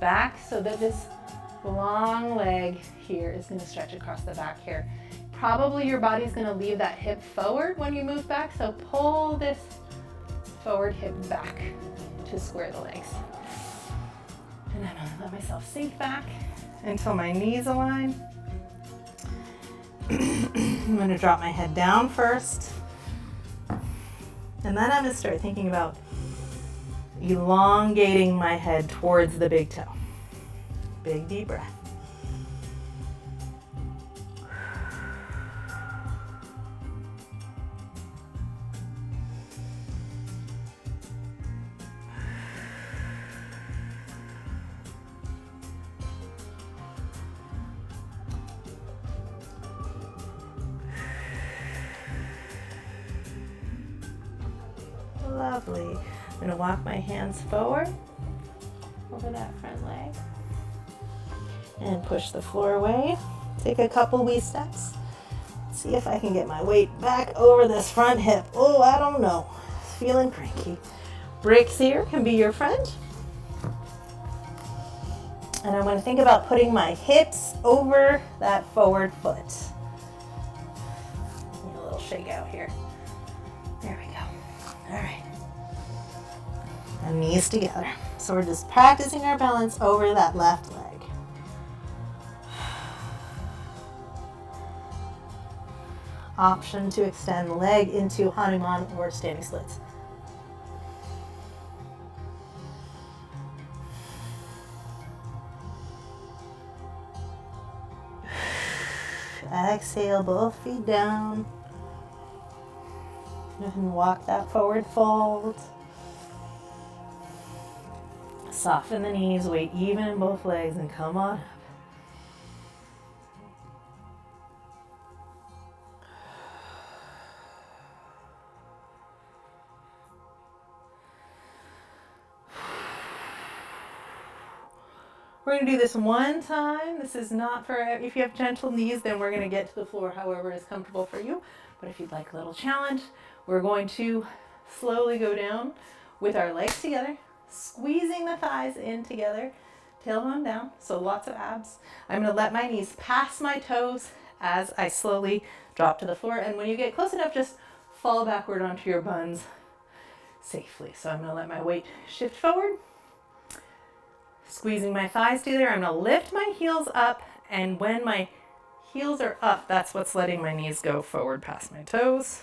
back so that this long leg here is gonna stretch across the back here. Probably your body's gonna leave that hip forward when you move back, so pull this forward hip back to square the legs. And I'm gonna let myself sink back until my knees align. I'm gonna drop my head down first. And then I'm gonna start thinking about elongating my head towards the big toe. Big deep breath. Lovely. I'm going to walk my hands forward over that front leg and push the floor away. Take a couple wee steps. See if I can get my weight back over this front hip. Oh, I don't know. Feeling cranky. Bricks here can be your friend. And I'm going to think about putting my hips over that forward foot. Need a little shake out here. There we go. All right. And knees together. So we're just practicing our balance over that left leg. Option to extend leg into Hanuman or standing splits. Exhale, both feet down. And walk that forward fold. Soften the knees, weight even in both legs, and come on up. We're going to do this one time. This is not for, if you have gentle knees, then we're going to get to the floor however is comfortable for you. But if you'd like a little challenge, we're going to slowly go down with our legs together, squeezing the thighs in together, tailbone down, so lots of abs. I'm going to let my knees pass my toes as I slowly drop to the floor. And when you get close enough, just fall backward onto your buns safely. So I'm going to let my weight shift forward. Squeezing my thighs together, I'm going to lift my heels up, and when my heels are up, that's what's letting my knees go forward past my toes.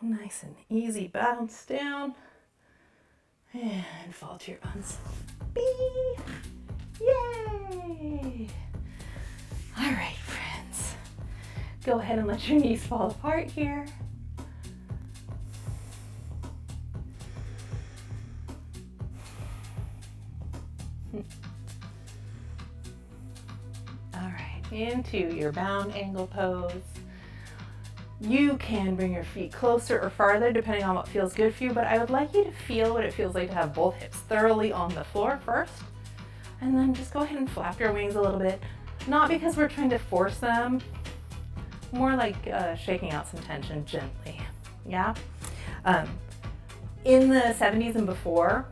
Nice and easy, bounce down, and fall to your buns. Bee! Yay! All right, friends. Go ahead and let your knees fall apart here. All right, into your bound angle pose. You can bring your feet closer or farther depending on what feels good for you, but I would like you to feel what it feels like to have both hips thoroughly on the floor first, and then just go ahead and flap your wings a little bit. Not because we're trying to force them, more like shaking out some tension gently, yeah? In the 70s and before,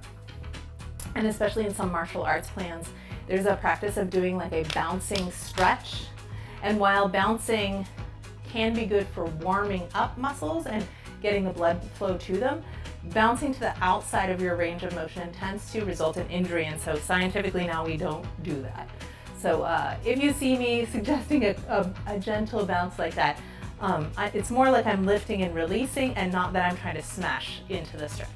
and especially in some martial arts plans, there's a practice of doing like a bouncing stretch. And while bouncing can be good for warming up muscles and getting the blood flow to them, bouncing to the outside of your range of motion tends to result in injury. And so scientifically now we don't do that. So if you see me suggesting a gentle bounce like that, it's more like I'm lifting and releasing and not that I'm trying to smash into the stretch.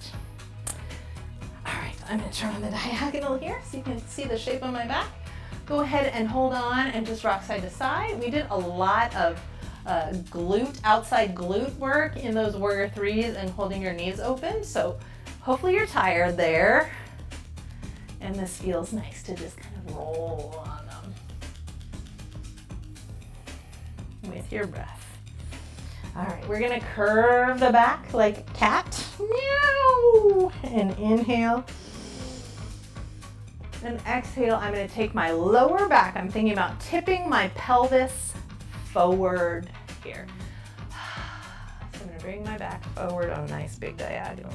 I'm going to turn on the diagonal here so you can see the shape of my back. Go ahead and hold on and just rock side to side. We did a lot of outside glute work in those warrior threes and holding your knees open. So hopefully you're tired there. And this feels nice to just kind of roll on them with your breath. All right, we're going to curve the back like cat. Meow. And inhale. And exhale, I'm going to take my lower back. I'm thinking about tipping my pelvis forward here. So I'm going to bring my back forward on a nice big diagonal.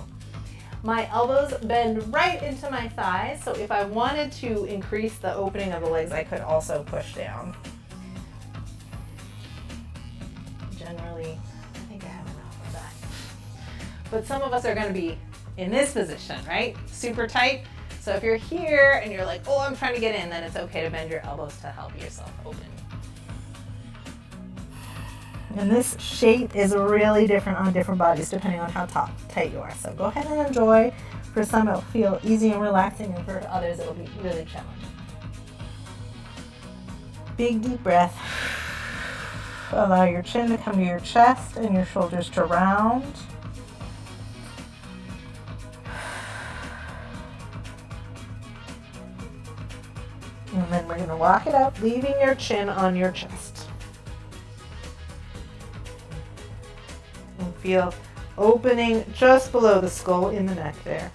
My elbows bend right into my thighs. So if I wanted to increase the opening of the legs, I could also push down. Generally, I think I have enough of that. But some of us are going to be in this position, right? Super tight. So if you're here and you're like, oh, I'm trying to get in, then it's okay to bend your elbows to help yourself open. And this shape is really different on different bodies depending on how tight you are. So go ahead and enjoy. For some, it'll feel easy and relaxing, and for others, it'll be really challenging. Big deep breath. Allow your chin to come to your chest and your shoulders to round. And then we're going to walk it up, leaving your chin on your chest. And feel opening just below the skull in the neck there.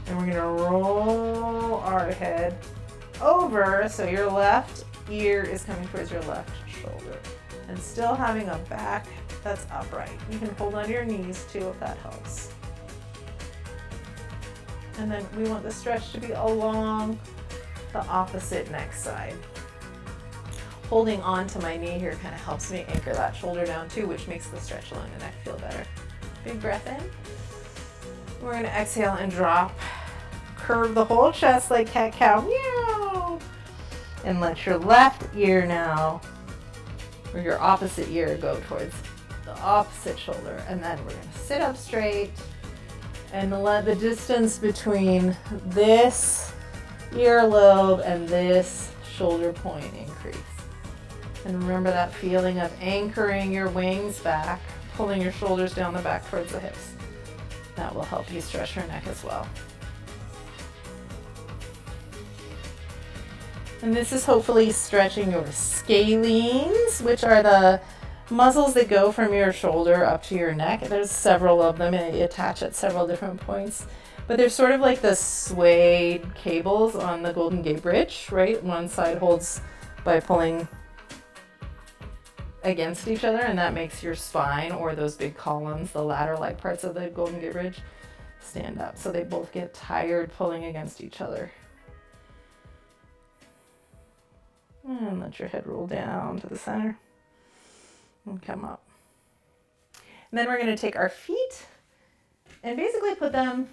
And we're going to roll our head over so your left ear is coming towards your left shoulder. And still having a back that's upright. You can hold onto your knees too if that helps. And then we want the stretch to be along the opposite neck side. Holding on to my knee here kind of helps me anchor that shoulder down too, which makes the stretch along the neck feel better. Big breath in. We're going to exhale and drop. Curve the whole chest like cat-cow. Meow. And let your left ear now, or your opposite ear, go towards the opposite shoulder. And then we're going to sit up straight and let the distance between this earlobe and this shoulder point increase. And remember that feeling of anchoring your wings back, pulling your shoulders down the back towards the hips. That will help you stretch your neck as well. And this is hopefully stretching your scalenes, which are the muscles that go from your shoulder up to your neck. There's several of them and they attach at several different points. But they're sort of like the suede cables on the Golden Gate Bridge, right? One side holds by pulling against each other, and that makes your spine or those big columns, the ladder-like parts of the Golden Gate Bridge, stand up. So they both get tired pulling against each other. And let your head roll down to the center and come up. And then we're going to take our feet and basically put them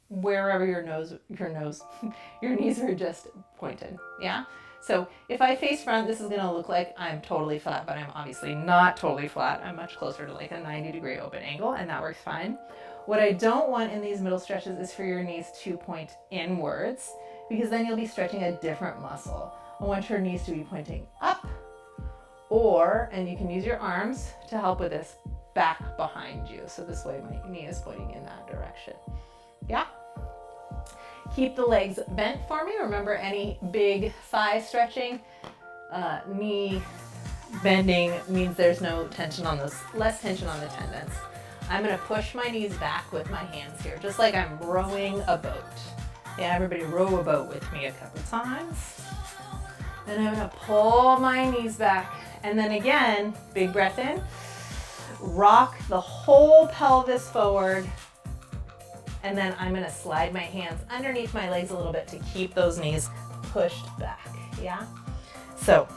wherever your knees are just pointed. Yeah. So if I face front, this is going to look like I'm totally flat, but I'm obviously not totally flat. I'm much closer to like a 90-degree open angle, and that works fine. What I don't want in these middle stretches is for your knees to point inwards, because then you'll be stretching a different muscle. I want your knees to be pointing up, and you can use your arms to help with this, back behind you. So this way my knee is pointing in that direction. Yeah. Keep the legs bent for me. Remember, any big thigh stretching, knee bending means there's no tension on those, less tension on the tendons. I'm going to push my knees back with my hands here, just like I'm rowing a boat. Yeah, everybody row a boat with me a couple times. And I'm going to pull my knees back. And then again, big breath in. Rock the whole pelvis forward. And then I'm going to slide my hands underneath my legs a little bit to keep those knees pushed back. Yeah? So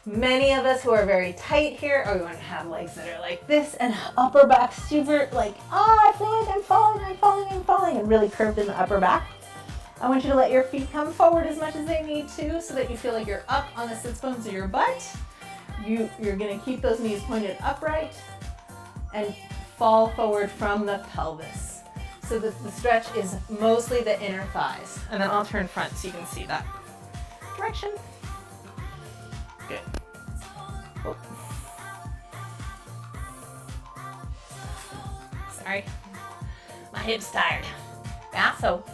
many of us who are very tight here are going to have legs that are like this and upper back super like, I feel like I'm falling, and really curved in the upper back. I want you to let your feet come forward as much as they need to so that you feel like you're up on the sits bones of your butt. You're going to keep those knees pointed upright and fall forward from the pelvis. So the stretch is mostly the inner thighs. And then I'll turn front so you can see that direction. Good. Oh. Sorry, my hip's tired. Yeah, so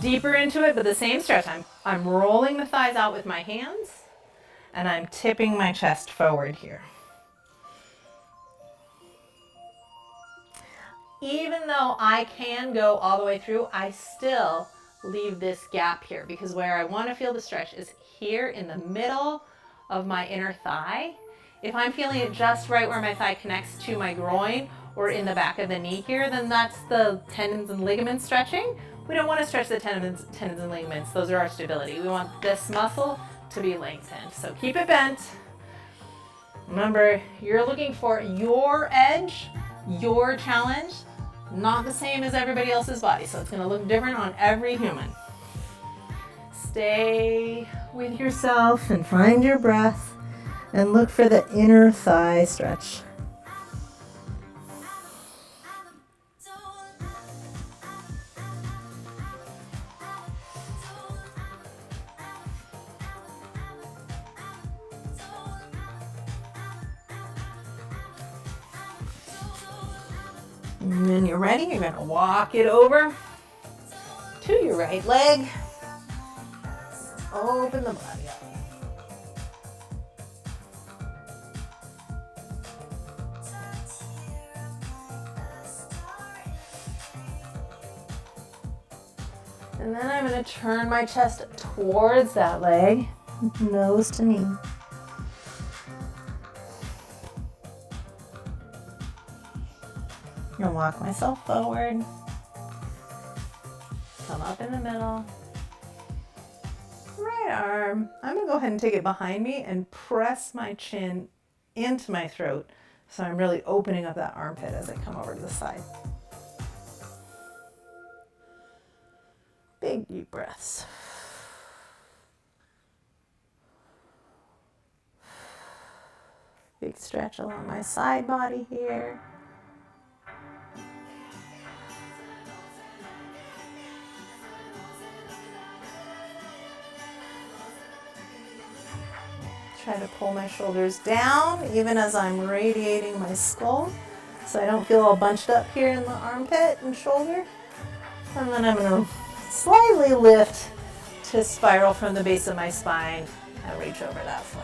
deeper into it, but the same stretch. I'm rolling the thighs out with my hands, and I'm tipping my chest forward here. Even though I can go all the way through, I still leave this gap here, because where I want to feel the stretch is here in the middle of my inner thigh. If I'm feeling it just right where my thigh connects to my groin or in the back of the knee here, then that's the tendons and ligaments stretching. We don't want to stretch the tendons and ligaments. Those are our stability. We want this muscle to be lengthened. So keep it bent. Remember, you're looking for your edge, your challenge, not the same as everybody else's body. So it's going to look different on every human. Stay with yourself and find your breath and look for the inner thigh stretch. And when you're ready, you're going to walk it over to your right leg. Open the body up. And then I'm going to turn my chest towards that leg, nose to knee. I'm going to walk myself forward, come up in the middle. Right arm, I'm going to go ahead and take it behind me and press my chin into my throat, so I'm really opening up that armpit as I come over to the side. Big deep breaths. Big stretch along my side body here. Try to pull my shoulders down even as I'm radiating my skull, so I don't feel all bunched up here in the armpit and shoulder. And then I'm going to slightly lift to spiral from the base of my spine and reach over that foot.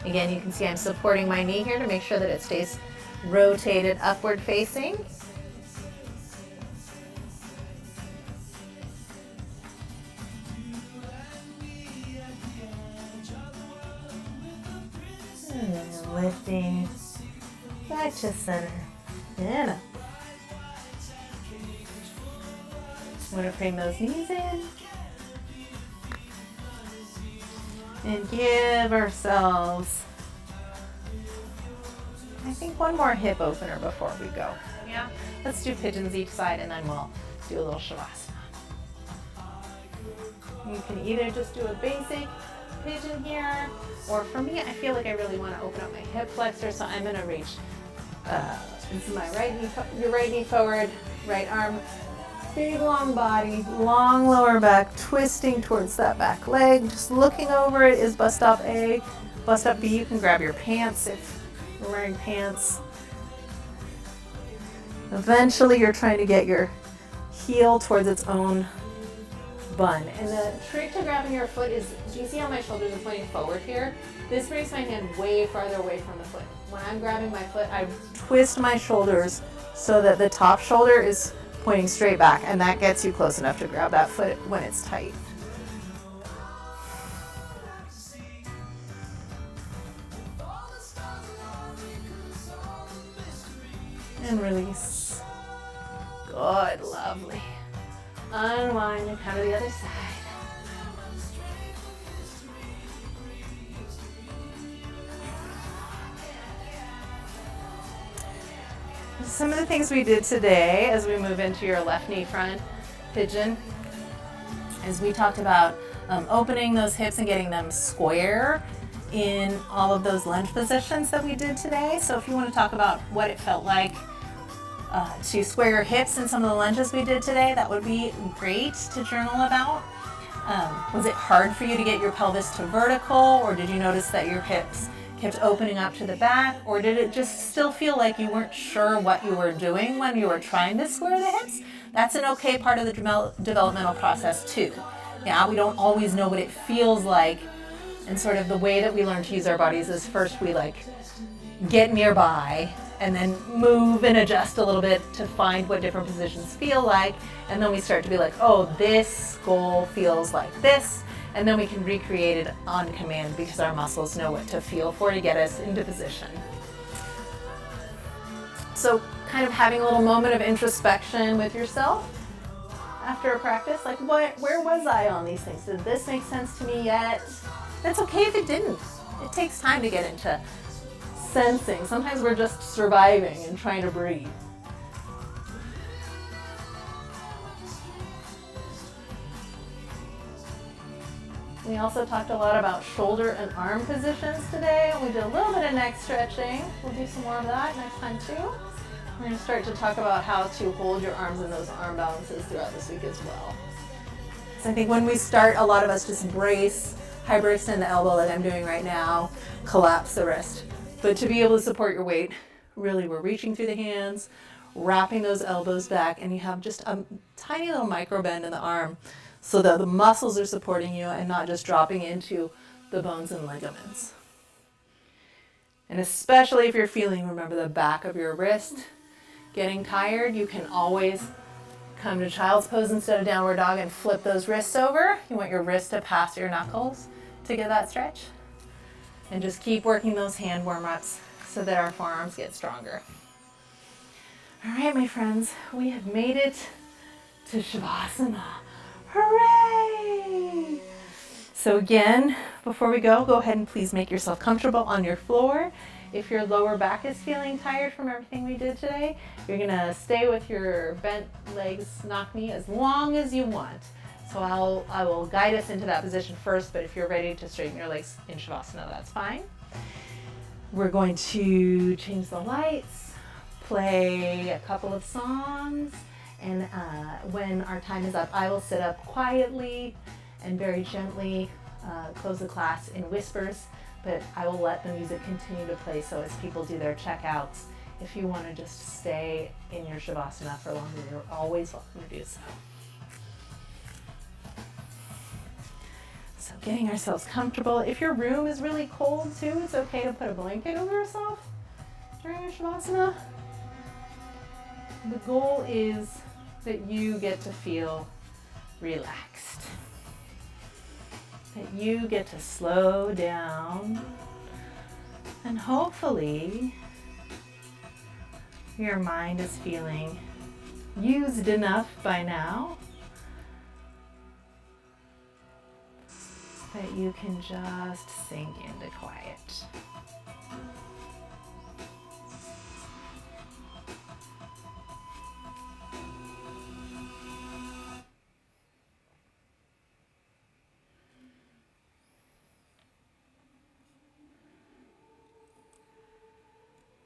Again, you can see I'm supporting my knee here to make sure that it stays rotated upward facing. And then lifting back to center. And up. I'm going to bring those knees in. And give ourselves, I think, one more hip opener before we go. Yeah, let's do pigeons each side and then we'll do a little shavasana. You can either just do a basic pigeon here, or for me, I feel like I really want to open up my hip flexor, so I'm going to reach, this is my right knee, your right knee forward, right arm, big long body, long lower back, twisting towards that back leg. Just looking over it is bust up A. Bust up B, you can grab your pants if you're wearing pants. Eventually you're trying to get your heel towards its own bun. And the trick to grabbing your foot is, do you see how my shoulders are pointing forward here? This brings my hand way farther away from the foot. When I'm grabbing my foot, I twist my shoulders so that the top shoulder is pointing straight back, and that gets you close enough to grab that foot when it's tight. And release. Good, lovely. Unwind and come to the other side. Some of the things we did today as we move into your left knee front pigeon is we talked about opening those hips and getting them square in all of those lunge positions that we did today. So if you want to talk about what it felt like to square your hips in some of the lunges we did today, that would be great to journal about. Was it hard for you to get your pelvis to vertical, or did you notice that your hips kept opening up to the back, or did it just still feel like you weren't sure what you were doing when you were trying to square the hips? That's an okay part of the developmental process too. Yeah, we don't always know what it feels like, and sort of the way that we learn to use our bodies is first we like get nearby and then move and adjust a little bit to find what different positions feel like, and then we start to be like, oh, this goal feels like this. And then we can recreate it on command because our muscles know what to feel for to get us into position. So kind of having a little moment of introspection with yourself after a practice, like where was I on these things? Did this make sense to me yet? That's okay if it didn't. It takes time to get into sensing. Sometimes we're just surviving and trying to breathe. We also talked a lot about shoulder and arm positions today. We did a little bit of neck stretching. We'll do some more of that next time too. We're going to start to talk about how to hold your arms in those arm balances throughout this week as well. So I think when we start, a lot of us just brace, hyperextend the elbow like I'm doing right now, collapse the wrist. But to be able to support your weight, really we're reaching through the hands, wrapping those elbows back, and you have just a tiny little micro bend in the arm, so that the muscles are supporting you and not just dropping into the bones and ligaments. And especially if you're feeling, remember, the back of your wrist getting tired, you can always come to child's pose instead of downward dog and flip those wrists over. You want your wrist to pass your knuckles to get that stretch. And just keep working those hand warm-ups so that our forearms get stronger. All right, my friends, we have made it to Shavasana. Hooray! So again, before we go ahead and please make yourself comfortable on your floor. If your lower back is feeling tired from everything we did today, you're gonna stay with your bent legs, knock knee, as long as you want. So I will guide us into that position first, but if you're ready to straighten your legs in Shavasana, that's fine. We're going to change the lights, play a couple of songs, and when our time is up, I will sit up quietly and very gently close the class in whispers but I will let the music continue to play, so as people do their checkouts, if you want to just stay in your Shavasana for longer, you're always welcome to do so. So getting ourselves comfortable. If your room is really cold too, it's okay to put a blanket over yourself during your Shavasana. The goal is that you get to feel relaxed, that you get to slow down, and hopefully your mind is feeling used enough by now that you can just sink into quiet.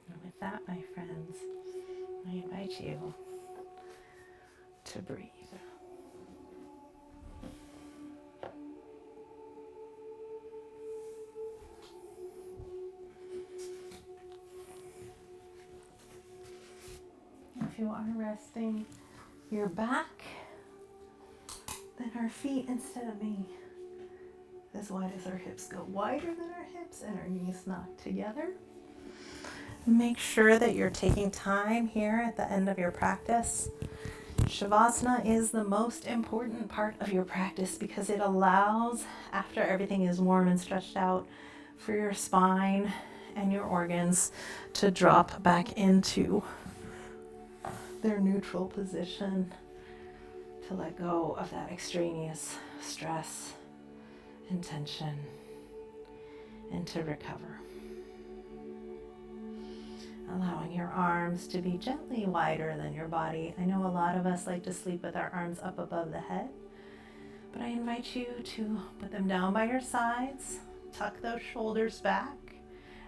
And with that, my friends, I invite you to breathe. If you are resting your back, then our feet, instead of being as wide as our hips, go wider than our hips and our knees knock together. Make sure that you're taking time here at the end of your practice. Shavasana is the most important part of your practice because it allows, after everything is warm and stretched out, for your spine and your organs to drop back into their neutral position, to let go of that extraneous stress and tension, and to recover. Allowing your arms to be gently wider than your body. I know a lot of us like to sleep with our arms up above the head, but I invite you to put them down by your sides, tuck those shoulders back,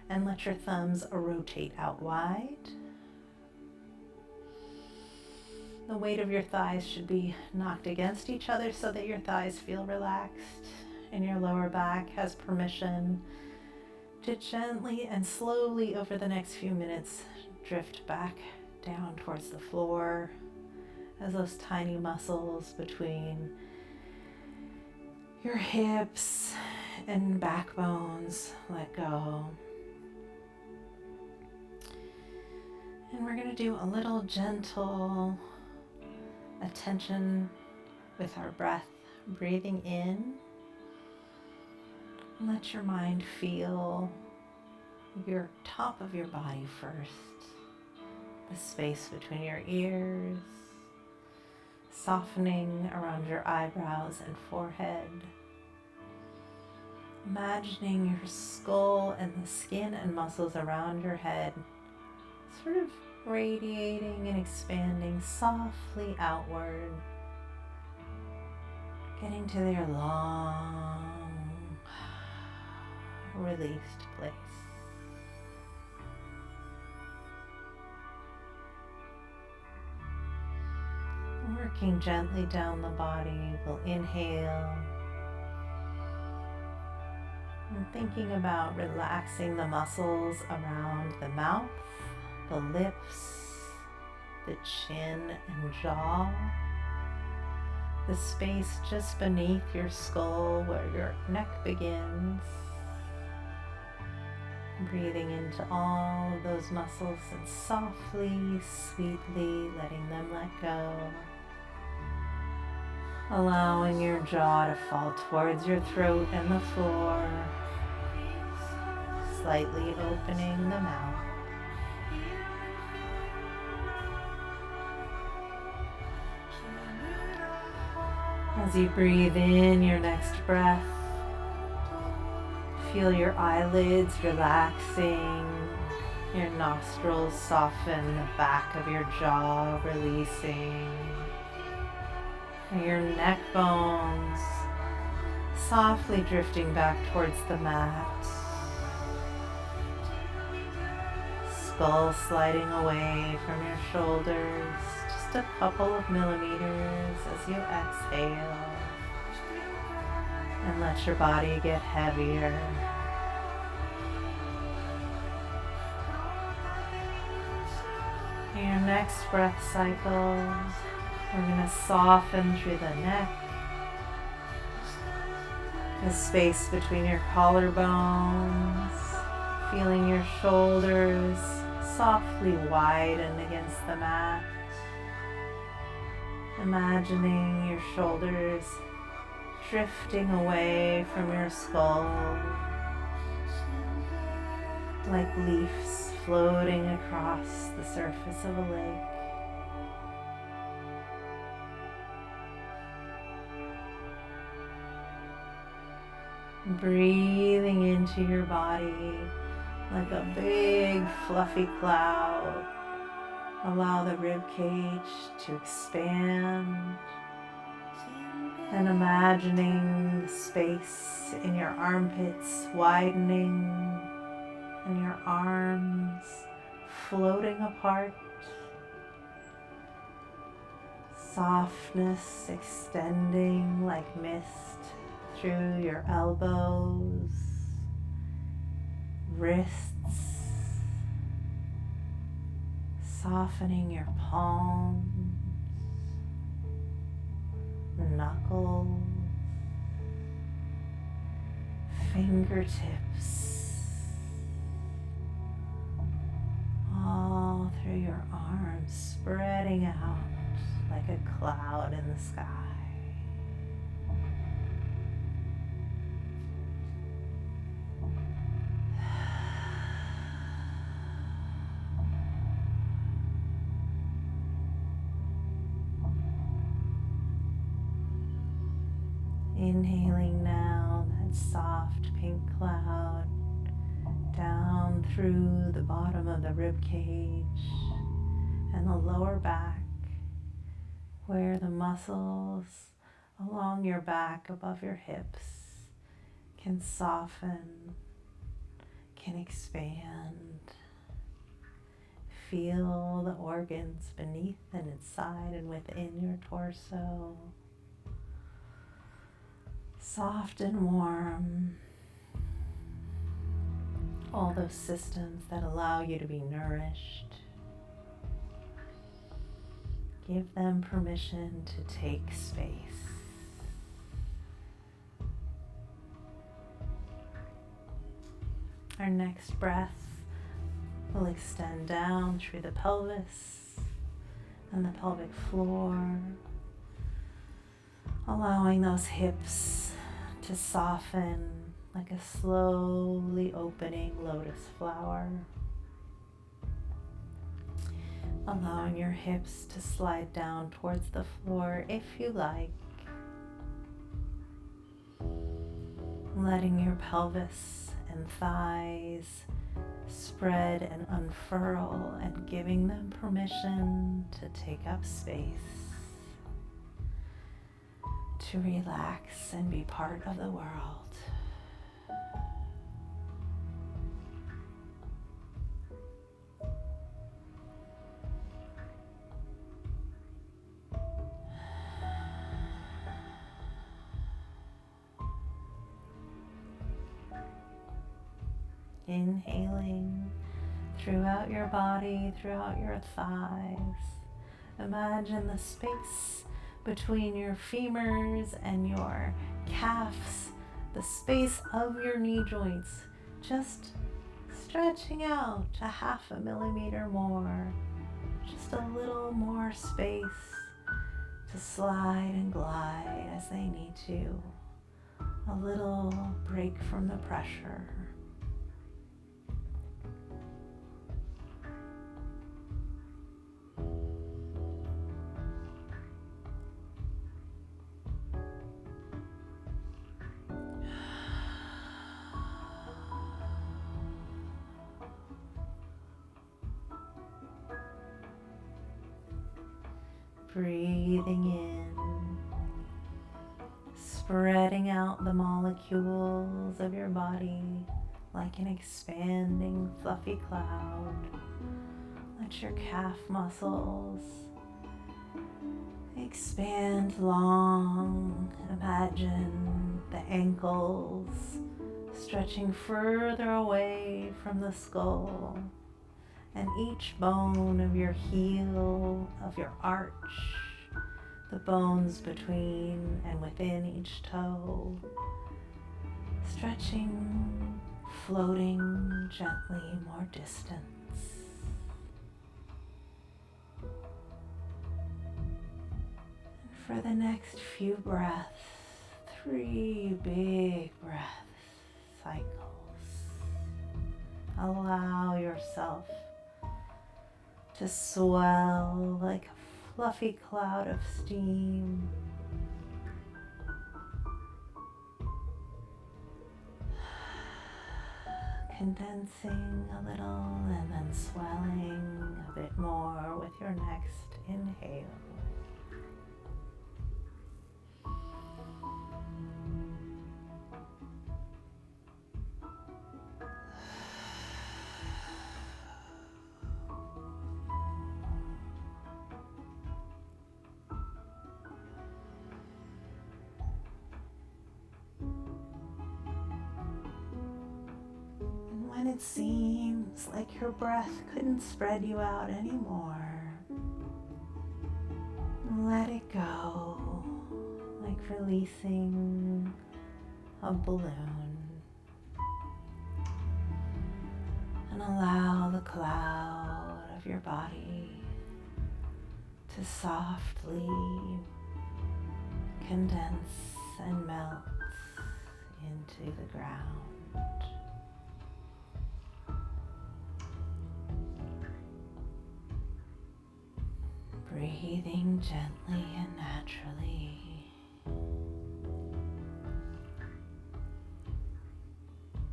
and let your thumbs rotate out wide. The weight of your thighs should be knocked against each other so that your thighs feel relaxed and your lower back has permission to gently and slowly over the next few minutes drift back down towards the floor as those tiny muscles between your hips and backbones let go. And we're going to do a little gentle attention with our breath, breathing in. Let your mind feel your top of your body first, the space between your ears, softening around your eyebrows and forehead. Imagining your skull and the skin and muscles around your head sort of radiating and expanding softly outward, getting to their long, released place. Working gently down the body, we'll inhale. And thinking about relaxing the muscles around the mouth, the lips, the chin and jaw, the space just beneath your skull where your neck begins. Breathing into all of those muscles and softly, sweetly letting them let go. Allowing your jaw to fall towards your throat and the floor. Slightly opening the mouth. As you breathe in your next breath, feel your eyelids relaxing, your nostrils soften, the back of your jaw releasing, and your neck bones softly drifting back towards the mat. Skull sliding away from your shoulders, just a couple of millimeters as you exhale. And let your body get heavier next breath cycle, we're going to soften through the neck, the space between your collarbones, feeling your shoulders softly widen against the mat. Imagining your shoulders drifting away from your skull, like leaves floating across the surface of a lake. Breathing into your body like a big fluffy cloud. Allow the rib cage to expand and imagining the space in your armpits widening and your arms floating apart. Softness extending like mist through your elbows, wrists, softening your palms, knuckles, fingertips, all through your arms, spreading out like a cloud in the sky. Inhaling now that soft pink cloud down through the bottom of the rib cage and the lower back, where the muscles along your back above your hips can soften, can expand. Feel the organs beneath and inside and within your torso. Soft and warm. All those systems that allow you to be nourished. Give them permission to take space. Our next breath will extend down through the pelvis and the pelvic floor, allowing those hips to soften like a slowly opening lotus flower. Allowing your hips to slide down towards the floor if you like. Letting your pelvis and thighs spread and unfurl and giving them permission to take up space, to relax and be part of the world. Inhaling throughout your body, throughout your thighs. Imagine the space between your femurs and your calves, the space of your knee joints, just stretching out a 0.5 millimeter more, just a little more space to slide and glide as they need to, a little break from the pressure. Breathing in, spreading out the molecules of your body like an expanding fluffy cloud. Let your calf muscles expand long. Imagine the ankles stretching further away from the skull And each bone of your heel, of your arch, the bones between and within each toe, stretching, floating gently more distance. And for the next few breaths, 3 big breath cycles. Allow yourself to swell like a fluffy cloud of steam. Condensing a little and then swelling a bit more with your next inhale. When it seems like your breath couldn't spread you out anymore, let it go, like releasing a balloon. And allow the cloud of your body to softly condense and melt into the ground. Breathing gently and naturally.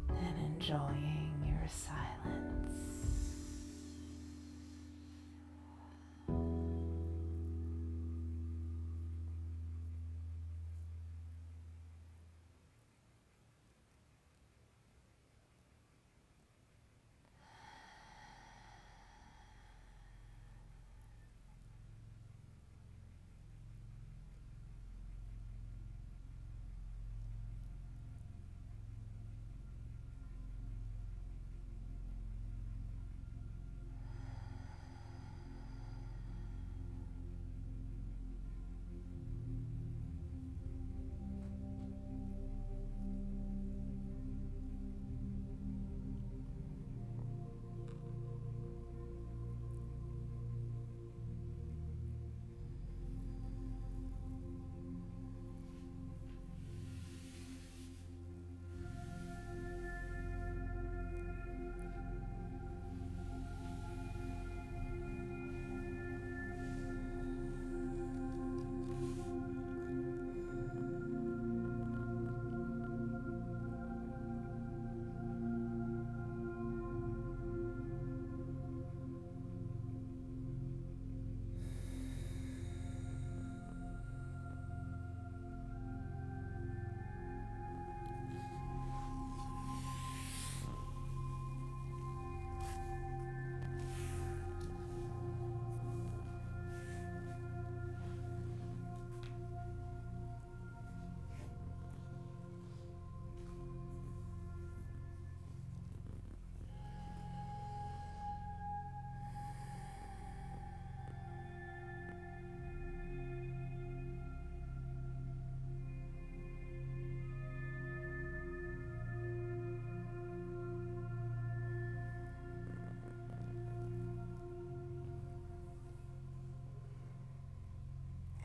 And enjoying your silence.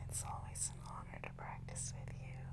It's always an honor to practice with you.